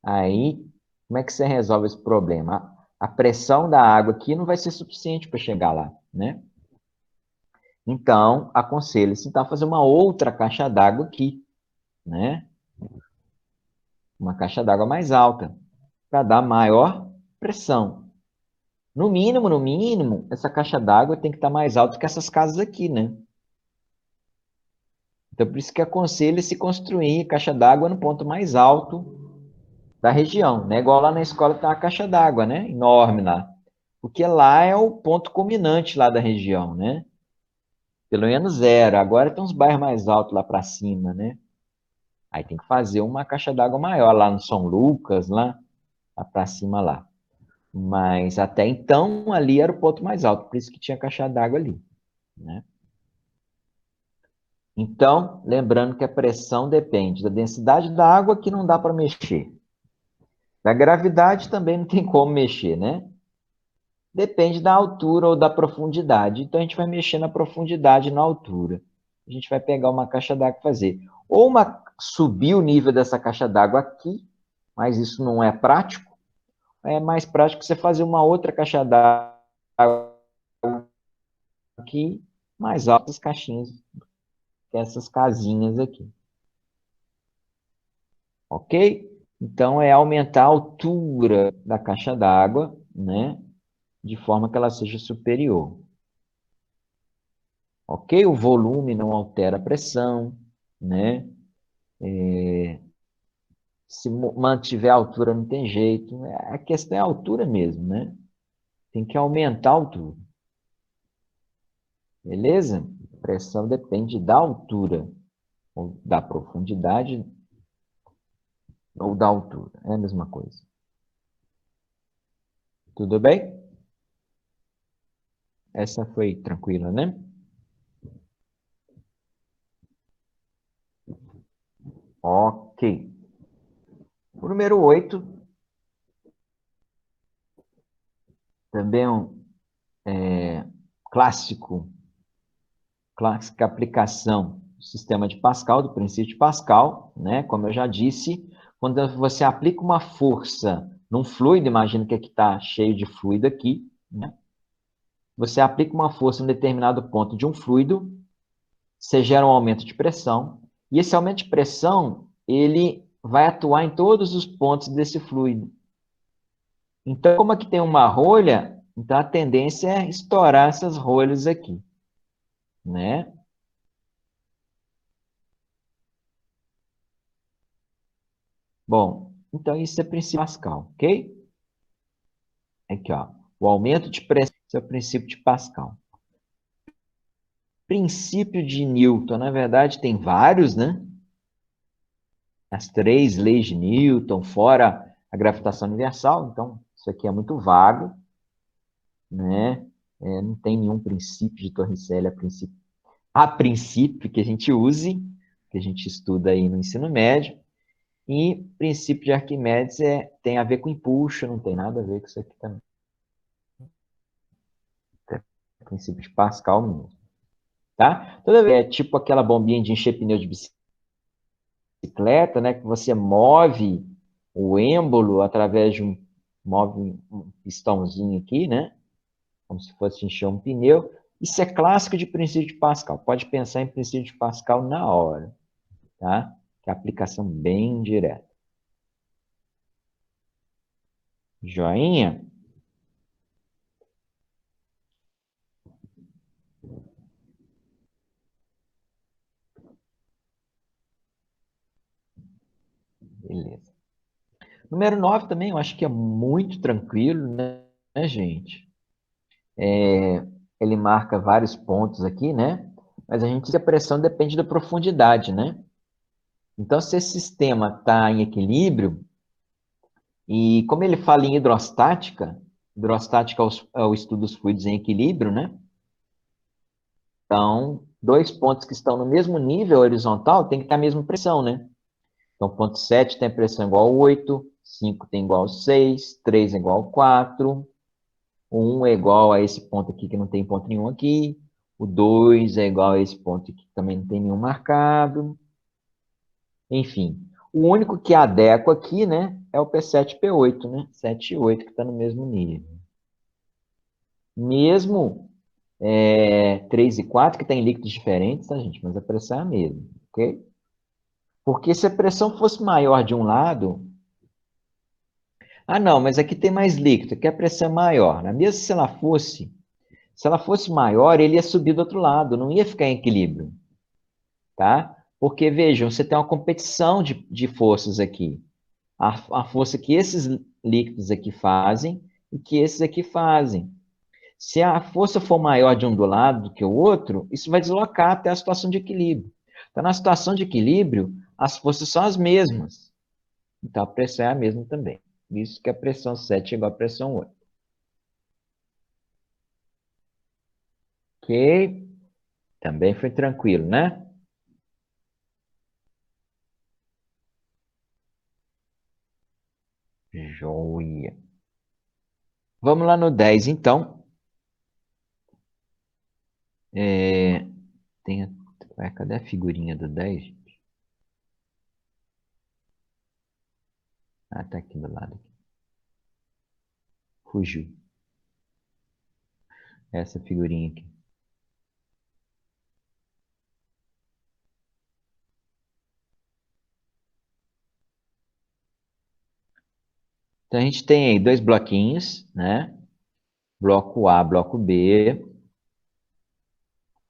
Aí, como é que você resolve esse problema? A pressão da água aqui não vai ser suficiente para chegar lá, né? Então, aconselho-se então a fazer uma outra caixa d'água aqui, né? Uma caixa d'água mais alta, para dar maior pressão. No mínimo, essa caixa d'água tem que estar mais alta que essas casas aqui, né? Então, por isso que aconselho-se construir caixa d'água no ponto mais alto da região, né? Igual lá na escola tem uma caixa d'água, né? Enorme lá. Porque lá é o ponto culminante lá da região, né? Pelo menos zero. Agora tem uns bairros mais altos lá para cima, né? Aí tem que fazer uma caixa d'água maior lá no São Lucas, lá para cima lá. Mas até então ali era o ponto mais alto, por isso que tinha caixa d'água ali, né? Então, lembrando que a pressão depende da densidade da água, que não dá para mexer. Da gravidade também não tem como mexer, né? Depende da altura ou da profundidade. Então, a gente vai mexer na profundidade e na altura. A gente vai pegar uma caixa d'água e fazer. Ou subir o nível dessa caixa d'água aqui, mas isso não é prático. É mais prático você fazer uma outra caixa d'água aqui, mais altas caixinhas, que essas casinhas aqui. Ok? Então, é aumentar a altura da caixa d'água, né? De forma que ela seja superior. Ok? O volume não altera a pressão, né? Se mantiver a altura não tem jeito. A questão é a altura mesmo, né? Tem que aumentar a altura. Beleza? A pressão depende da altura, ou da profundidade, ou da altura. É a mesma coisa. Tudo bem? Essa foi tranquila, né? Ok. O número 8 também clássica aplicação do sistema de Pascal, do princípio de Pascal, né? Como eu já disse, quando você aplica uma força num fluido, imagina que aqui está cheio de fluido aqui, né? Você aplica uma força em um determinado ponto de um fluido, você gera um aumento de pressão, e esse aumento de pressão, ele vai atuar em todos os pontos desse fluido. Então, como aqui tem uma rolha, então a tendência é estourar essas rolhas aqui, né? Bom, então isso é princípio Pascal, ok? Aqui, ó. O aumento de pressão é o princípio de Pascal. Princípio de Newton, na verdade, tem vários, né? As três leis de Newton, fora a gravitação universal, então isso aqui é muito vago, né? Não tem nenhum princípio de Torricelli a princípio que a gente use, que a gente estuda aí no ensino médio. E princípio de Arquimedes tem a ver com empuxo, não tem nada a ver com isso aqui também. É princípio de Pascal mesmo. Tá? Toda vez é tipo aquela bombinha de encher pneu de bicicleta, né? Que você move o êmbolo através de move um pistãozinho aqui, né? Como se fosse encher um pneu. Isso é clássico de princípio de Pascal. Pode pensar em princípio de Pascal na hora, tá? Que é aplicação bem direta. Joinha? Beleza. Número 9 também, eu acho que é muito tranquilo, né, gente? Ele marca vários pontos aqui, né? Mas a gente diz que a pressão depende da profundidade, né? Então, se esse sistema está em equilíbrio, e como ele fala em hidrostática, hidrostática é o estudo dos fluidos em equilíbrio, né? Então, dois pontos que estão no mesmo nível horizontal tem que ter a mesma pressão, né? Então, ponto 7 tem pressão igual a 8, 5 tem igual a 6, 3 é igual a 4, o 1 é igual a esse ponto aqui que não tem ponto nenhum aqui, o 2 é igual a esse ponto aqui que também não tem nenhum marcado. Enfim, o único que adequa aqui, né, é o P7 e P8, né? 7 e 8 que está no mesmo nível. Mesmo 3 e 4, que tem líquidos diferentes, tá, gente? Mas a pressão é a mesma, ok? Porque se a pressão fosse maior de um lado, ah, não, mas aqui tem mais líquido, aqui a pressão é maior. Mesmo se ela fosse maior, ele ia subir do outro lado, não ia ficar em equilíbrio, tá? Porque, vejam, você tem uma competição de forças aqui. A força que esses líquidos aqui fazem e que esses aqui fazem. Se a força for maior de um do lado do que o outro, isso vai deslocar até a situação de equilíbrio. Então, na situação de equilíbrio, as forças são as mesmas. Então, a pressão é a mesma também. Isso que a pressão 7 é igual à pressão 8. Ok? Também foi tranquilo, né? Joia. Vamos lá no 10, então. É, tem cadê a figurinha do 10? Ah, tá aqui do lado. Fugiu. Essa figurinha aqui. Então, a gente tem aí dois bloquinhos, né? Bloco A, bloco B.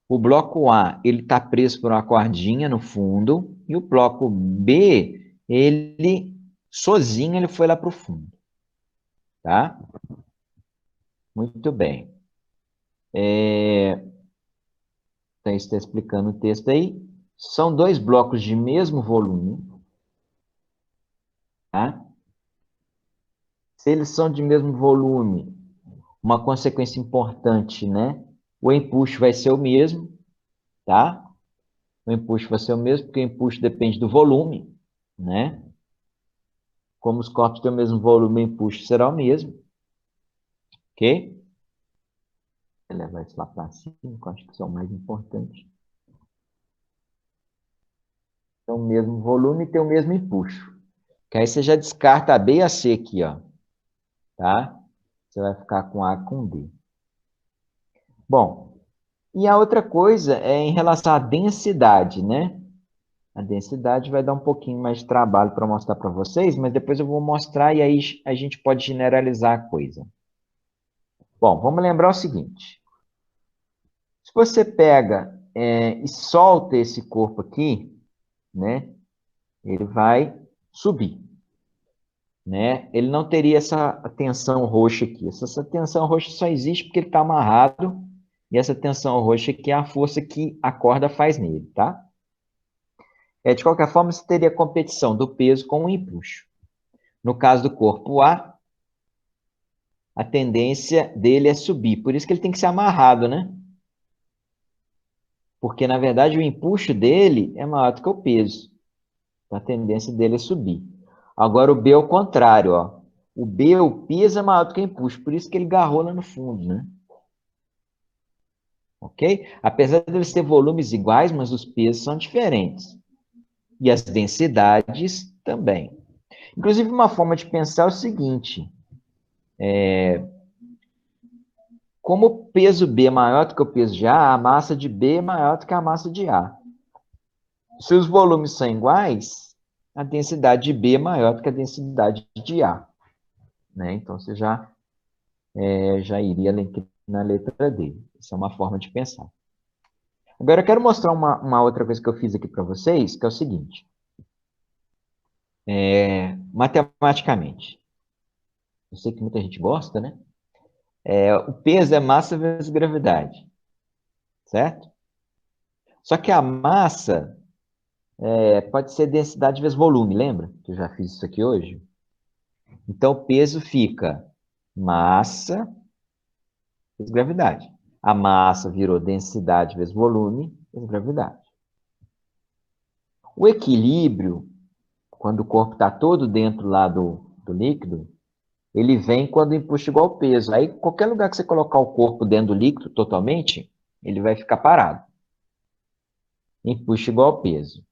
O bloco A, ele está preso por uma cordinha no fundo. E o bloco B, ele, sozinho, ele foi lá para o fundo. Tá? Muito bem. Então, está explicando o texto aí. São dois blocos de mesmo volume. Tá? Se eles são de mesmo volume, uma consequência importante, né? O empuxo vai ser o mesmo, tá? O empuxo vai ser o mesmo, porque o empuxo depende do volume, né? Como os corpos têm o mesmo volume, o empuxo será o mesmo, ok? levar isso lá para cima, que eu acho que isso é o mais importante. Então, o mesmo volume tem o mesmo empuxo. Que aí você já descarta a B e a C aqui, ó. Tá? Você vai ficar com A com B. Bom, e a outra coisa é em relação à densidade, né? A densidade vai dar um pouquinho mais de trabalho para mostrar para vocês, mas depois eu vou mostrar e aí a gente pode generalizar a coisa. Bom, vamos lembrar o seguinte. Se você pega e solta esse corpo aqui, né? Ele vai subir, né? Ele não teria essa tensão roxa aqui. Essa tensão roxa só existe porque ele está amarrado e essa tensão roxa aqui é a força que a corda faz nele, tá? De qualquer forma, você teria competição do peso com o empuxo. No caso do corpo a tendência dele é subir. Por isso que ele tem que ser amarrado, né? Porque, na verdade, o empuxo dele é maior do que o peso. Então, a tendência dele é subir. Agora, o B é o contrário, ó. O B, o peso é maior do que o empuxo. Por isso que ele garrou lá no fundo, né? Ok? Apesar de eles ter volumes iguais, mas os pesos são diferentes. E as densidades também. Inclusive, uma forma de pensar é o seguinte. Como o peso B é maior do que o peso de A, a massa de B é maior do que a massa de A. Se os volumes são iguais, a densidade de B é maior do que a densidade de A. Né? Então, você já iria na letra D. Essa é uma forma de pensar. Agora, eu quero mostrar uma outra coisa que eu fiz aqui para vocês, que é o seguinte. Matematicamente. Eu sei que muita gente gosta, né? O peso é massa vezes gravidade. Certo? Só que a massa pode ser densidade vezes volume, lembra? Que eu já fiz isso aqui hoje. Então, o peso fica massa vezes gravidade. A massa virou densidade vezes volume vezes gravidade. O equilíbrio, quando o corpo está todo dentro lá do líquido, ele vem quando o empuxo é igual ao peso. Aí, qualquer lugar que você colocar o corpo dentro do líquido totalmente, ele vai ficar parado. Empuxo igual ao peso.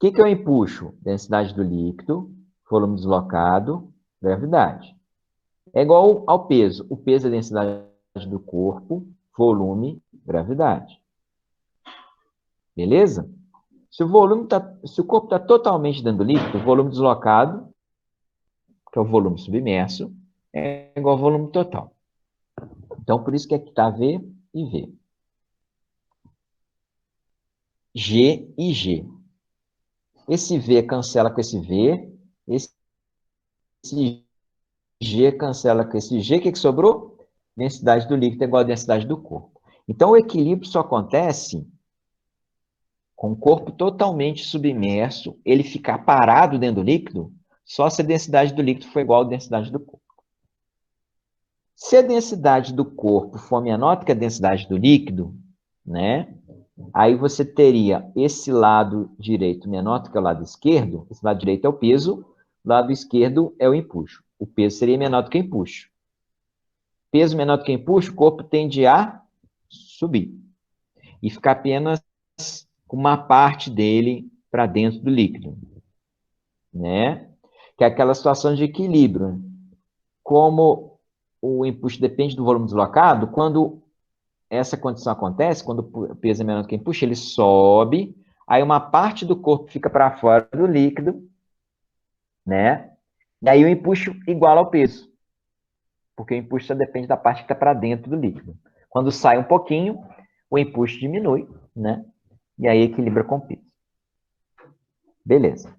O que é o empuxo? Densidade do líquido, volume deslocado, gravidade. É igual ao peso. O peso é a densidade do corpo, volume, gravidade. Beleza? Se o corpo está totalmente dentro do líquido, o volume deslocado, que é o volume submerso, é igual ao volume total. Então, por isso que aqui está V e V. G e G. Esse V cancela com esse V, esse G cancela com esse G, o que sobrou? Densidade do líquido é igual à densidade do corpo. Então, o equilíbrio só acontece com o corpo totalmente submerso, ele ficar parado dentro do líquido, só se a densidade do líquido for igual à densidade do corpo. Se a densidade do corpo for menor do que a densidade do líquido, né? Aí você teria esse lado direito menor do que o lado esquerdo. Esse lado direito é o peso, o lado esquerdo é o empuxo. O peso seria menor do que o empuxo. Peso menor do que empuxo, o corpo tende a subir. E ficar apenas com uma parte dele para dentro do líquido. Né? Que é aquela situação de equilíbrio. Como o empuxo depende do volume deslocado, quando essa condição acontece, quando o peso é menor do que o empuxo, ele sobe, aí uma parte do corpo fica para fora do líquido, né? E aí o empuxo iguala ao peso, porque o empuxo só depende da parte que está para dentro do líquido. Quando sai um pouquinho, o empuxo diminui, né? E aí equilibra com o peso. Beleza.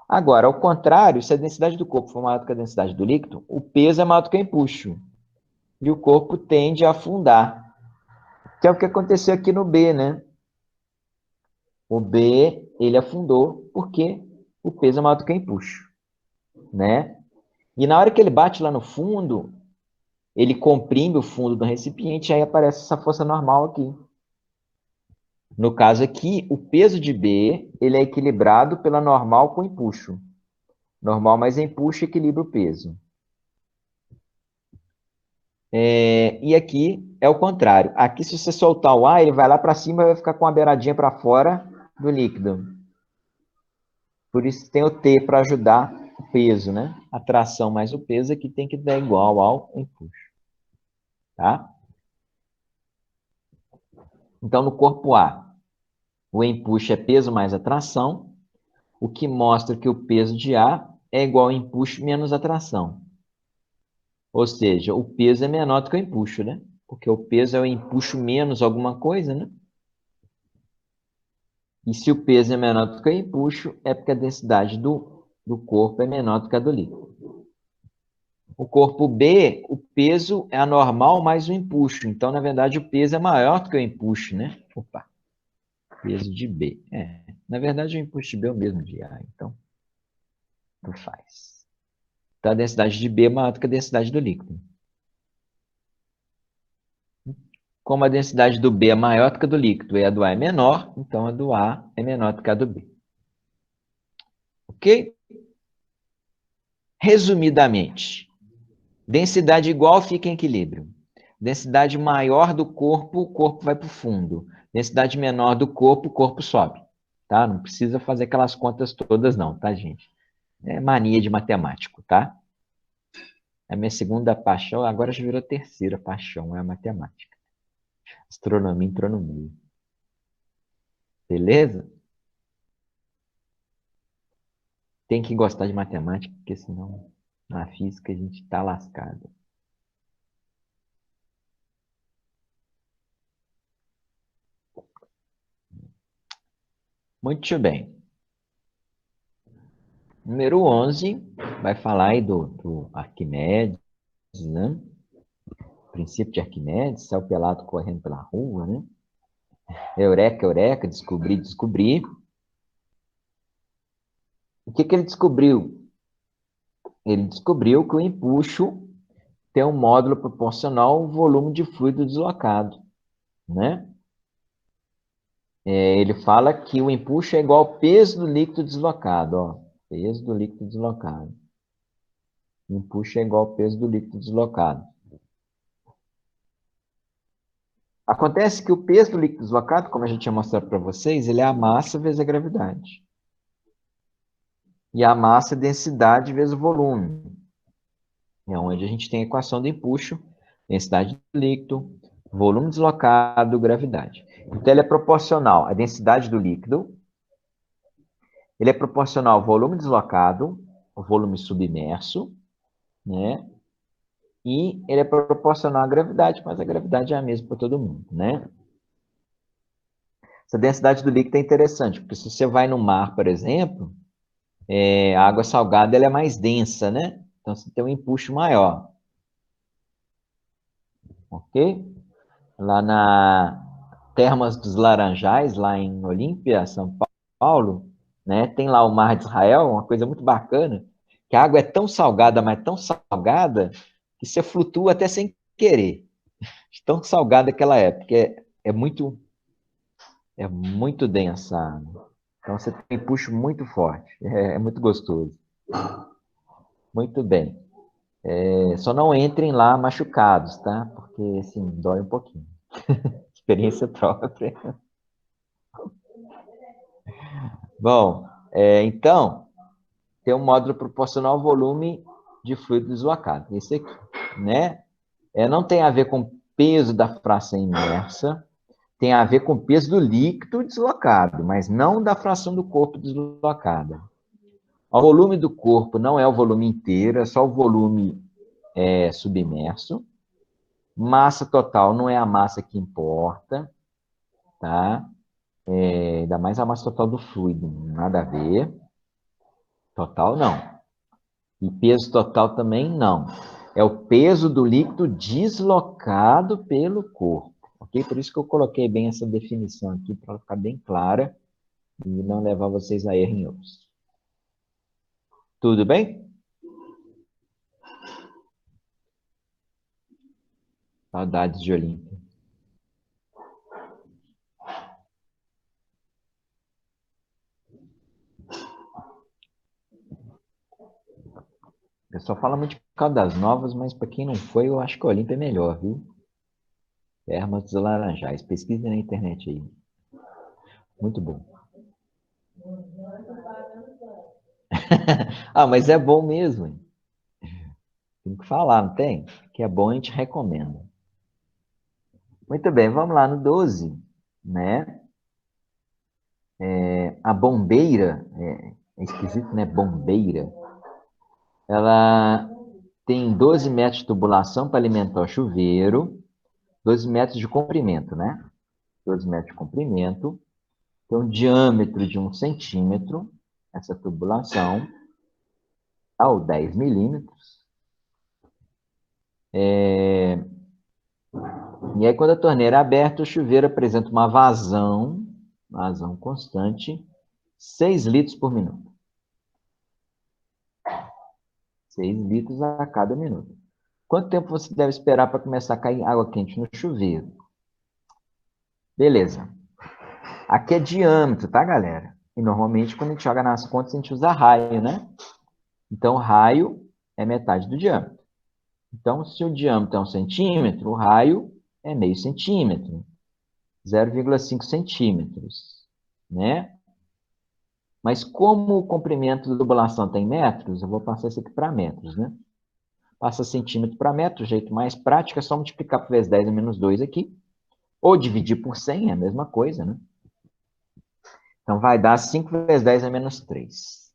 Agora, ao contrário, se a densidade do corpo for maior do que a densidade do líquido, o peso é maior do que o empuxo. E o corpo tende a afundar. Que é o que aconteceu aqui no B, né? O B, ele afundou porque o peso é maior do que o empuxo, né? E na hora que ele bate lá no fundo, ele comprime o fundo do recipiente, aí aparece essa força normal aqui. No caso aqui, o peso de B, ele é equilibrado pela normal com empuxo. Normal mais empuxo equilibra o peso. E aqui é o contrário. Aqui, se você soltar o ar, ele vai lá para cima e vai ficar com a beiradinha para fora do líquido. Por isso tem o T para ajudar o peso, né? A tração mais o peso aqui tem que dar igual ao empuxo. Tá? Então, no corpo A, o empuxo é peso mais a tração, o que mostra que o peso de A é igual ao empuxo menos a tração. Ou seja, o peso é menor do que o empuxo, né? Porque o peso é o empuxo menos alguma coisa, né? E se o peso é menor do que o empuxo, é porque a densidade do corpo é menor do que a do líquido. O corpo B, o peso é anormal mais o empuxo. Então, na verdade, o peso é maior do que o empuxo, né? Opa, peso de B. Na verdade, o empuxo de B é o mesmo de A, então, não faz. Então, a densidade de B é maior do que a densidade do líquido. Como a densidade do B é maior do que a do líquido e a do A é menor, então a do A é menor do que a do B. Ok? Resumidamente, densidade igual fica em equilíbrio. Densidade maior do corpo, o corpo vai para o fundo. Densidade menor do corpo, o corpo sobe. Tá? Não precisa fazer aquelas contas todas não, tá, gente? É mania de matemático, tá? A minha segunda paixão, agora já virou terceira paixão, é a matemática. Astronomia entrou no meio. Beleza? Tem que gostar de matemática, porque senão na física a gente tá lascado. Muito bem. Número 11 vai falar aí do Arquimedes, né? Princípio de Arquimedes, céu pelado correndo pela rua, né? Eureka, eureka, descobri, descobri. O que ele descobriu? Ele descobriu que o empuxo tem um módulo proporcional ao volume de fluido deslocado, né? Ele fala que o empuxo é igual ao peso do líquido deslocado, ó. Peso do líquido deslocado. O empuxo é igual ao peso do líquido deslocado. Acontece que o peso do líquido deslocado, como a gente tinha mostrado para vocês, ele é a massa vezes a gravidade. E a massa é densidade vezes o volume. É onde a gente tem a equação do empuxo, densidade do líquido, volume deslocado, gravidade. Então, ele é proporcional à densidade do líquido, ele é proporcional ao volume deslocado, ao volume submerso, né? E ele é proporcional à gravidade, mas a gravidade é a mesma para todo mundo, né? Essa densidade do líquido é interessante, porque se você vai no mar, por exemplo, a água salgada ela é mais densa, né? Então você tem um empuxo maior, ok? Lá na Termas dos Laranjais, lá em Olímpia, São Paulo, né? Tem lá o Mar de Israel, uma coisa muito bacana, que a água é tão salgada, mas tão salgada, que você flutua até sem querer. De tão salgada que ela é, porque é muito densa a água. Então você tem um empuxo muito forte, é muito gostoso. Muito bem. Só não entrem lá machucados, tá? Porque, assim, dói um pouquinho. Experiência própria. Bom, então, tem um módulo proporcional ao volume de fluido deslocado. Esse aqui, né? Não tem a ver com o peso da fração imersa, tem a ver com o peso do líquido deslocado, mas não da fração do corpo deslocada. O volume do corpo não é o volume inteiro, é só o volume submerso. Massa total não é a massa que importa, tá? Ainda mais a massa total do fluido, nada a ver. Total, não. E peso total também não. É o peso do líquido deslocado pelo corpo, ok? Por isso que eu coloquei bem essa definição aqui, para ela ficar bem clara e não levar vocês a erro em outros. Tudo bem? Saudades de Olímpia. O pessoal fala muito de Caldas Novas, mas para quem não foi, eu acho que o Olímpia é melhor, viu? Termas dos Laranjais. Pesquisa na internet aí. Muito bom. Ah, mas é bom mesmo, hein? Tem que falar, não tem? Que é bom, a gente recomenda. Muito bem, vamos lá no 12, né? A bombeira, é esquisito, né? Bombeira. Ela tem 12 metros de tubulação para alimentar o chuveiro, 12 metros de comprimento, né? 12 metros de comprimento, tem um diâmetro de 1 centímetro, essa tubulação, ou 10 milímetros. E aí, quando a torneira é aberta, o chuveiro apresenta uma vazão constante, 6 litros por minuto. 6 litros a cada minuto. Quanto tempo você deve esperar para começar a cair água quente no chuveiro? Beleza. Aqui é diâmetro, tá, galera? E normalmente, quando a gente joga nas contas, a gente usa raio, né? Então, raio é metade do diâmetro. Então, se o diâmetro é 1 centímetro, o raio é meio centímetro, 0,5 centímetros, né? Mas como o comprimento da tubulação tem metros, eu vou passar isso aqui para metros, né? Passa centímetro para metro, o jeito mais prático é só multiplicar por vezes 10 a menos 2 aqui, ou dividir por 100, é a mesma coisa, né? Então, vai dar 5 vezes 10 a menos 3.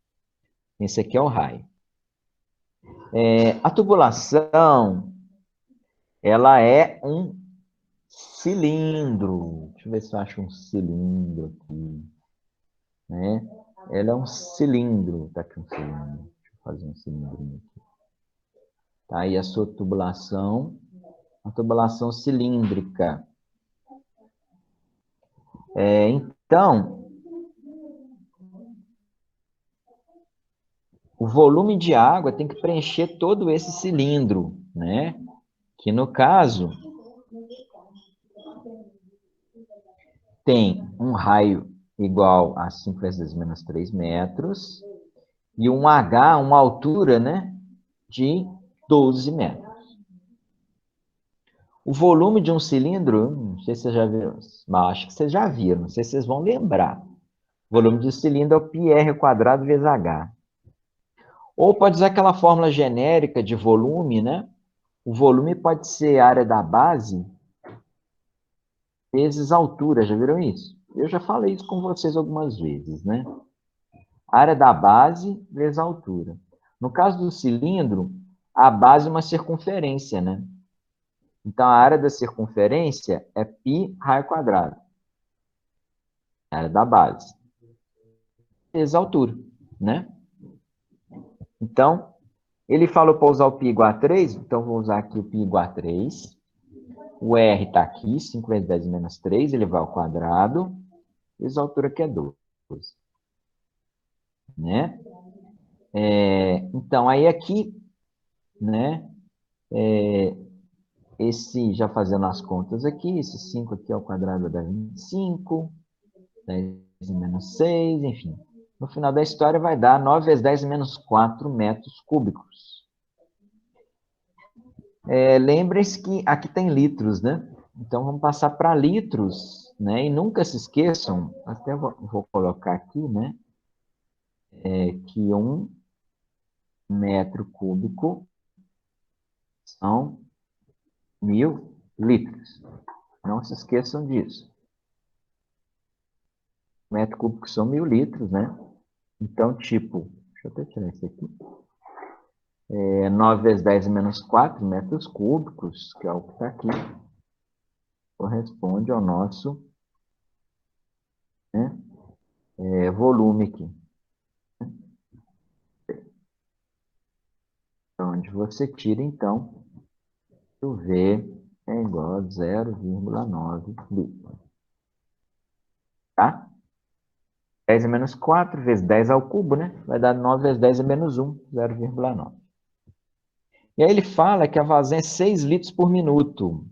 Esse aqui é o raio. A tubulação, ela é um cilindro. Deixa eu ver se eu acho um cilindro aqui, né? Ela é um cilindro. Tá aqui um cilindro. Deixa eu fazer um cilindrinho aqui. Tá aí a sua tubulação, a tubulação cilíndrica. Então, o volume de água tem que preencher todo esse cilindro, né? Que no caso tem um raio igual a 5 vezes 10 menos 3 metros e um H, uma altura, né, de 12 metros. O volume de um cilindro, não sei se vocês já viram, mas acho que vocês já viram, não sei se vocês vão lembrar. O volume de um cilindro é o πr quadrado vezes H. Ou pode usar aquela fórmula genérica de volume, né? O volume pode ser a área da base vezes a altura, já viram isso? Eu já falei isso com vocês algumas vezes, né? A área da base vezes a altura. No caso do cilindro, a base é uma circunferência, né? Então, a área da circunferência é π raio quadrado. A área da base. Vezes a altura, né? Então, ele falou para usar o π igual a 3, então vou usar aqui o π igual a 3. O R está aqui, 5 vezes 10 menos 3, ele vai ao quadrado. Vezes a altura que é 12. Né? Então, aí aqui, né? Já fazendo as contas aqui, esse 5 aqui ao quadrado dá 25, 10 menos 6, enfim. No final da história vai dar 9 vezes 10 menos 4 metros cúbicos. Lembrem-se que aqui tem litros, né? Então, vamos passar para litros, né? E nunca se esqueçam, até vou colocar aqui, né? Que 1 metro cúbico são 1000 litros. Não se esqueçam disso. Metro cúbico são 1000 litros, né? Então, tipo, deixa eu até tirar isso aqui. 9 vezes 10 menos 4 metros cúbicos, que é o que está aqui, corresponde ao nosso, né, volume aqui. Onde você tira, então, o V é igual a 0,9 litros. Tá? 10 a menos 4 vezes 10 ao cubo, né? Vai dar 9 vezes 10 a menos 1, 0,9. E aí ele fala que a vazão é 6 litros por minuto.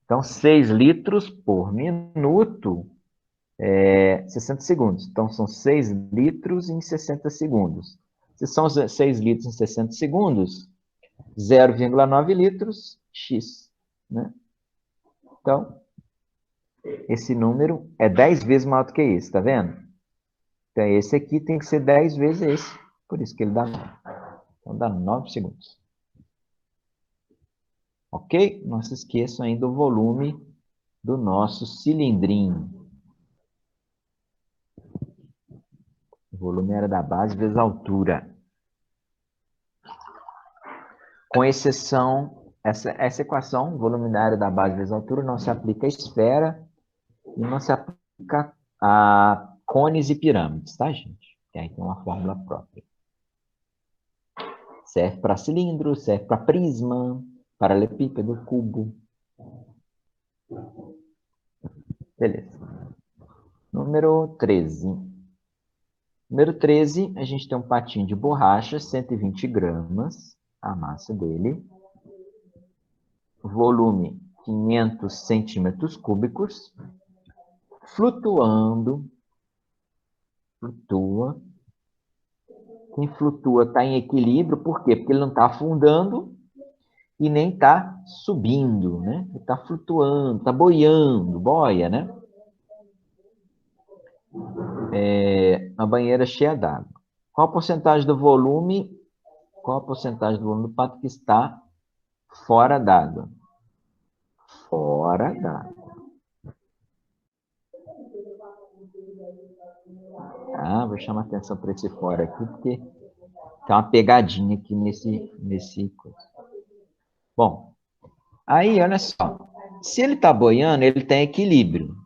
Então, 6 litros por minuto é 60 segundos. Então, são 6 litros em 60 segundos. Se são 6 litros em 60 segundos, 0,9 litros, X. Né? Então, esse número é 10 vezes maior do que esse, tá vendo? Então, esse aqui tem que ser 10 vezes esse. Por isso que ele dá 9. Então, dá 9 segundos. Ok? Não se esqueçam ainda do volume do nosso cilindrinho. O volume era da base vezes a altura. Com exceção, essa equação, volume da área da base vezes a altura, não se aplica a esfera e não se aplica a cones e pirâmides, tá, gente? Que aí tem uma fórmula própria. Serve para cilindro, serve para prisma, paralelepípedo, cubo. Beleza. Número 13. Número 13, a gente tem um patinho de borracha, 120 gramas, a massa dele. Volume, 500 centímetros cúbicos. Flutuando. Flutua. Quem flutua está em equilíbrio, por quê? Porque ele não está afundando e nem está subindo, né? Ele está flutuando, está boiando, boia, né? Uma banheira cheia d'água. Qual a porcentagem do volume? Qual a porcentagem do volume do pato que está fora d'água? Fora d'água. Ah, vou chamar atenção para esse fora aqui, porque tem uma pegadinha aqui nesse coisa. Bom, aí, olha só. Se ele está boiando, ele tem equilíbrio.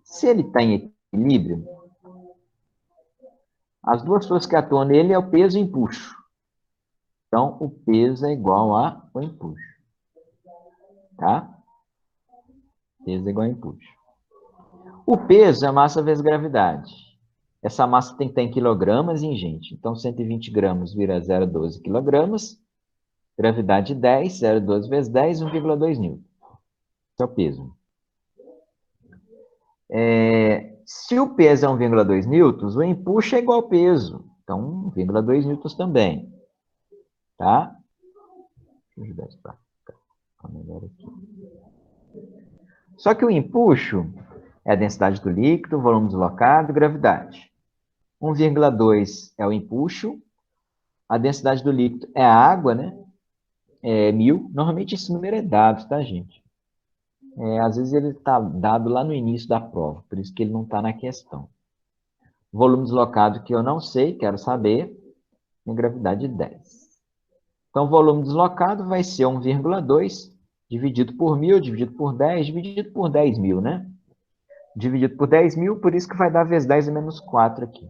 Se ele está em equilíbrio, as duas forças que atuam nele é o peso e o empuxo. Então, o peso é igual ao empuxo. Tá? Peso é igual ao empuxo. O peso é massa vezes gravidade. Essa massa tem que estar em quilogramas, hein, gente? Então, 120 gramas vira 0,12 quilogramas. Gravidade 10, 0,12 vezes 10, 1,2 newton. Esse é o peso. Se o peso é 1,2 newtons, o empuxo é igual ao peso. Então, 1,2 newtons também. Tá? Deixa eu ajudar isso para ficar melhor aqui. Só que o empuxo é a densidade do líquido, volume deslocado e gravidade. 1,2 é o empuxo. A densidade do líquido é a água, né? É 1000. Normalmente esse número é dado, tá, gente? Às vezes ele está dado lá no início da prova, por isso que ele não está na questão. Volume deslocado que eu não sei, quero saber, é gravidade 10. Então, o volume deslocado vai ser 1,2 dividido por 1000, dividido por 10, dividido por 10.000, né? Dividido por 10.000, por isso que vai dar vezes 10 menos 4 aqui.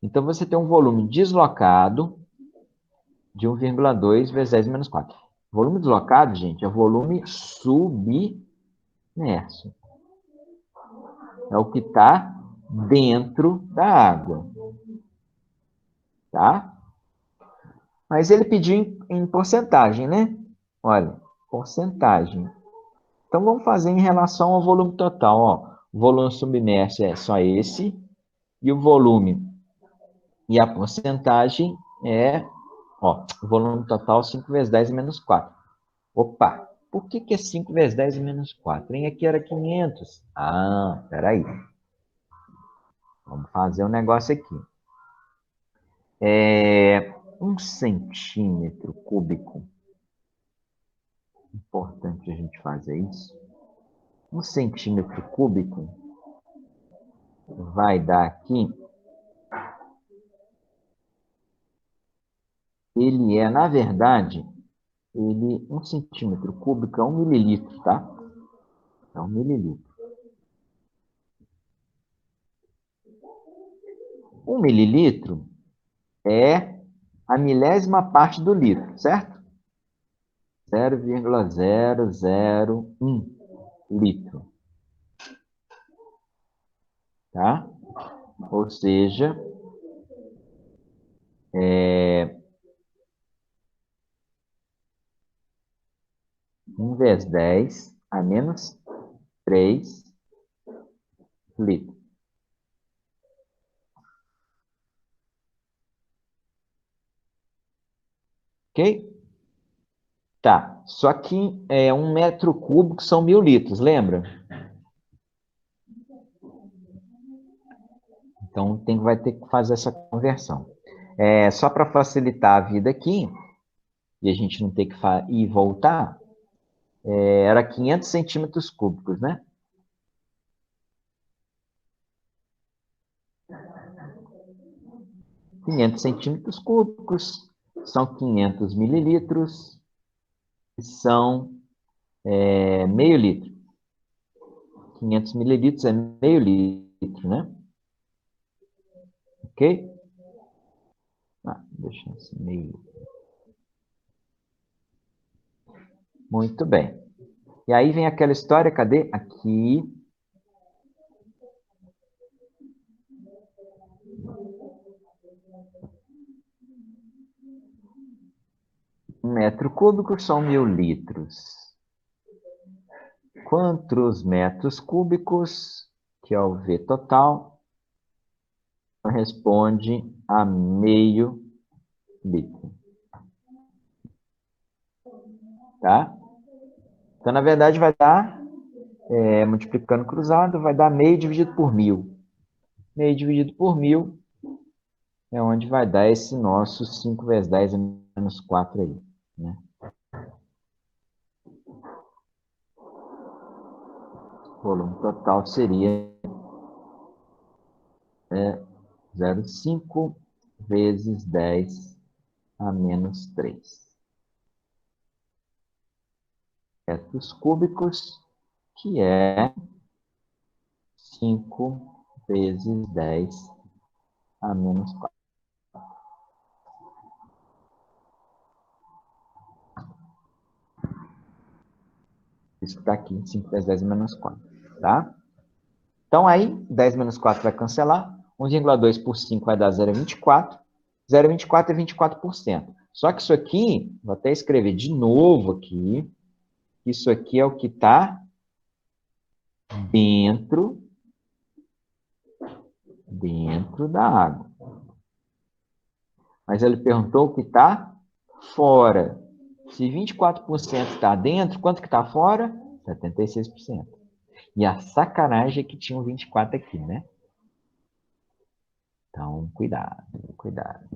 Então, você tem um volume deslocado de 1,2 vezes 10 menos 4. Volume deslocado, gente, é volume submerso. É o que está dentro da água. Tá? Mas ele pediu em porcentagem, né? Olha, porcentagem. Então, vamos fazer em relação ao volume total. Ó. O volume submerso é só esse. E o volume e a porcentagem é... Ó, o volume total 5 vezes 10 menos 4. Opa! Por que é 5 vezes 10 menos 4? Hein? Aqui era 500. Ah, peraí. Vamos fazer um negócio aqui. 1 centímetro cúbico. Importante a gente fazer isso. 1 centímetro cúbico vai dar aqui... Ele é, na verdade, 1 centímetro cúbico é 1 mililitro, tá? É 1 mililitro. 1 mililitro é a milésima parte do litro, certo? 0,001 litro. Tá? Ou seja, 1 vezes 10 a menos 3 litros. Ok? Tá. Só que 1 metro cúbico são 1.000 litros, lembra? Então, vai ter que fazer essa conversão. Só para facilitar a vida aqui, e a gente não ter que ir e voltar, era 500 centímetros cúbicos, né? 500 centímetros cúbicos são 500 mililitros, que são meio litro. 500 mililitros é meio litro, né? Ok? Deixa assim, meio litro. Muito bem. E aí vem aquela história, cadê? Aqui. Um metro cúbico são 1.000 litros. Quantos metros cúbicos, que é o V total, corresponde a meio litro. Tá? Então, na verdade, vai dar, multiplicando cruzado, vai dar meio dividido por 1.000. Meio dividido por 1.000 é onde vai dar esse nosso 5 vezes 10 menos 4 aí. Né? O volume total seria 0,5 vezes 10 a menos 3 metros cúbicos, que é 5 vezes 10 a menos 4. Isso que está aqui, 5 vezes 10 a menos 4. Tá? Então, aí, 10 menos 4 vai cancelar. 1,2 por 5 vai dar 0,24. 0,24 é 24%. Só que isso aqui, vou até escrever de novo aqui, isso aqui é o que está dentro da água. Mas ele perguntou o que está fora. Se 24% está dentro, quanto que está fora? 76%. E a sacanagem é que tinha um 24 aqui, né? Então, cuidado, cuidado.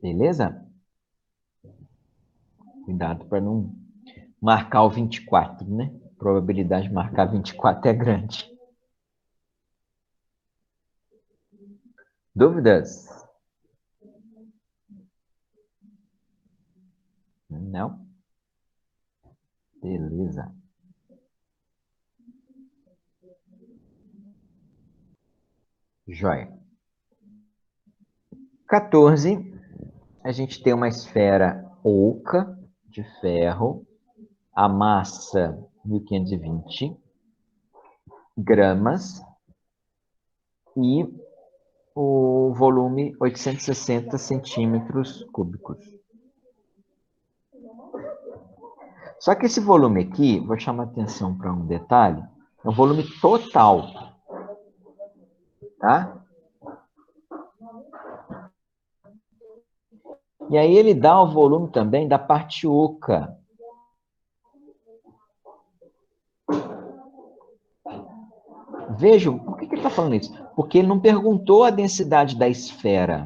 Beleza? Cuidado para não marcar o 24, né? A probabilidade de marcar 24 é grande. Dúvidas? Não? Beleza. Joia. 14, a gente tem uma esfera oca de ferro, a massa 1.520 gramas e o volume 860 centímetros cúbicos. Só que esse volume aqui, vou chamar atenção para um detalhe, é o volume total, tá? E aí ele dá o volume também da parte oca. Vejam, por que ele está falando isso? Porque ele não perguntou a densidade da esfera.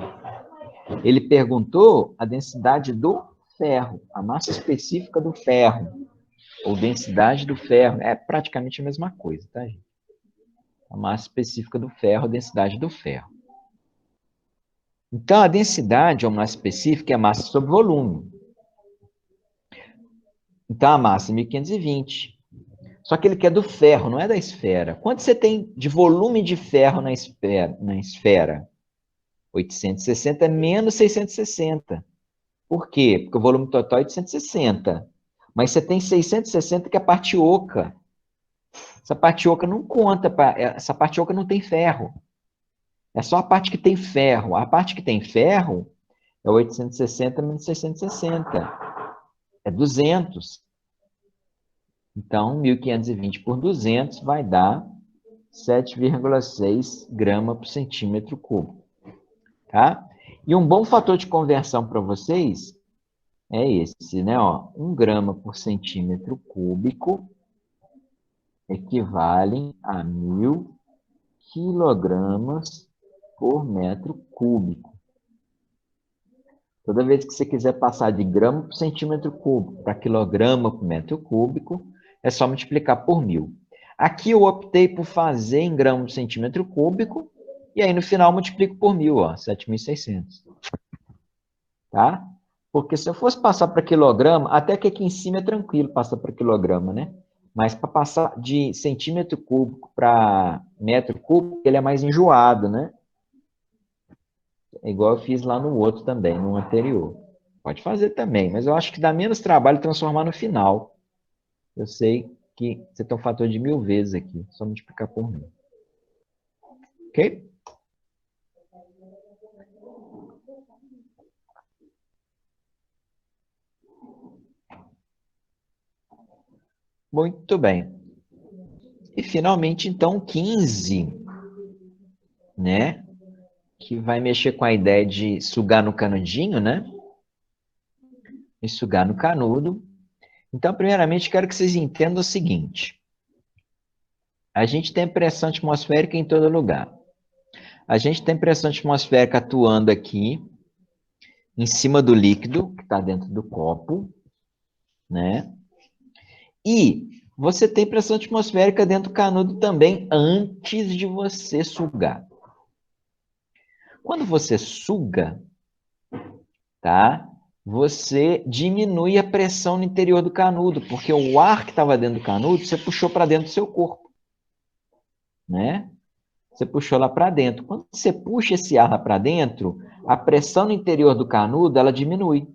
Ele perguntou a densidade do ferro, a massa específica do ferro, ou densidade do ferro. É praticamente a mesma coisa, tá, gente? A massa específica do ferro, a densidade do ferro. Então, a densidade, ou massa específica, é a massa sobre volume. Então, a massa é 1.520. Só que ele quer do ferro, não é da esfera. Quanto você tem de volume de ferro na esfera? 860 menos 660. Por quê? Porque o volume total é 860. Mas você tem 660 que é a parte oca. Essa parte oca não conta, essa parte oca não tem ferro. É só a parte que tem ferro. A parte que tem ferro é 860 menos 660. É 200. Então, 1.520 por 200 vai dar 7,6 gramas por centímetro cúbico. tá? E um bom fator de conversão para vocês é esse, né? Ó, 1 grama por centímetro cúbico equivale a 1.000 quilogramas por metro cúbico. Toda vez que você quiser passar de grama por centímetro cúbico para quilograma por metro cúbico, é só multiplicar por 1.000. Aqui eu optei por fazer em grama por centímetro cúbico, e aí no final multiplico por 1.000, ó, 7.600. Tá? Porque se eu fosse passar para quilograma, até que aqui em cima é tranquilo passar para quilograma, né? Mas para passar de centímetro cúbico para metro cúbico, ele é mais enjoado, né? É igual eu fiz lá no outro também, no anterior. Pode fazer também, mas eu acho que dá menos trabalho transformar no final. Eu sei que você tem um fator de 1.000 vezes aqui, só multiplicar por 1.000. Ok? Muito bem. E finalmente, então, 15, né? Que vai mexer com a ideia de sugar no canudinho, né? E sugar no canudo. Então, primeiramente, quero que vocês entendam o seguinte. A gente tem pressão atmosférica em todo lugar. A gente tem pressão atmosférica atuando aqui, em cima do líquido, que está dentro do copo, né? E você tem pressão atmosférica dentro do canudo também, antes de você sugar. Quando você suga, tá? Você diminui a pressão no interior do canudo, porque o ar que estava dentro do canudo, você puxou para dentro do seu corpo, né? Você puxou lá para dentro. Quando você puxa esse ar para dentro, a pressão no interior do canudo, ela diminui.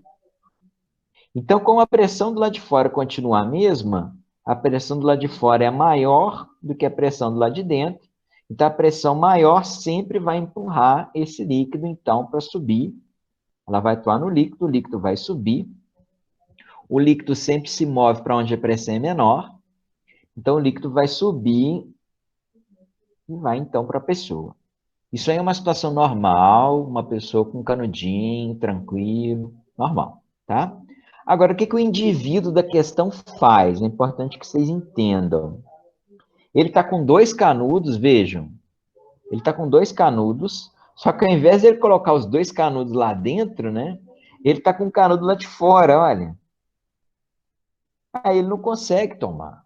Então, como a pressão do lado de fora continua a mesma, a pressão do lado de fora é maior do que a pressão do lado de dentro. Então, a pressão maior sempre vai empurrar esse líquido, então, para subir. Ela vai atuar no líquido, o líquido vai subir. O líquido sempre se move para onde a pressão é menor. Então, o líquido vai subir e vai, então, para a pessoa. Isso aí é uma situação normal, uma pessoa com canudinho, tranquilo, normal, tá? Agora, o que o indivíduo da questão faz? É importante que vocês entendam. Ele está com 2 canudos, vejam. Ele está com 2 canudos, só que ao invés de ele colocar os 2 canudos lá dentro, né? Ele está com o canudo lá de fora, olha. Aí ele não consegue tomar.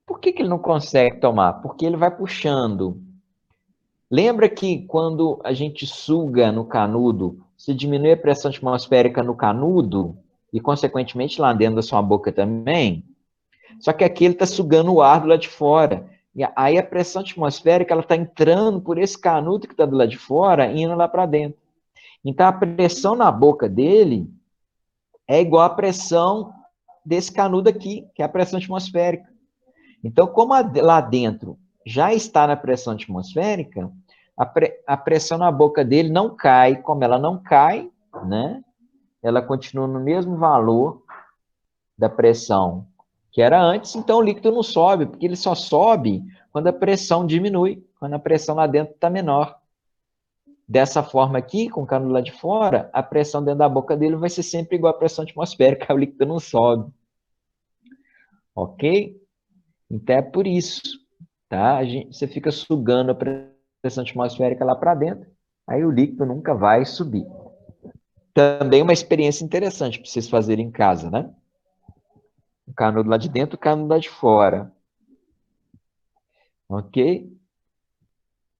Por que ele não consegue tomar? Porque ele vai puxando. Lembra que quando a gente suga no canudo, se diminui a pressão atmosférica no canudo e, consequentemente, lá dentro da sua boca também? Só que aqui ele está sugando o ar do lado de fora. E aí a pressão atmosférica está entrando por esse canudo que está do lado de fora e indo lá para dentro. Então, a pressão na boca dele é igual à pressão desse canudo aqui, que é a pressão atmosférica. Então, como lá dentro já está na pressão atmosférica, a pressão na boca dele não cai. Como ela não cai, né? Ela continua no mesmo valor da pressão que era antes, então o líquido não sobe, porque ele só sobe quando a pressão diminui, quando a pressão lá dentro está menor. Dessa forma aqui, com o canudo lá de fora, a pressão dentro da boca dele vai ser sempre igual à pressão atmosférica, o líquido não sobe. Ok? Então é por isso, tá? Você fica sugando a pressão atmosférica lá para dentro, aí o líquido nunca vai subir. Também uma experiência interessante para vocês fazerem em casa, né? O canudo lá de dentro, o canudo lá de fora. Ok?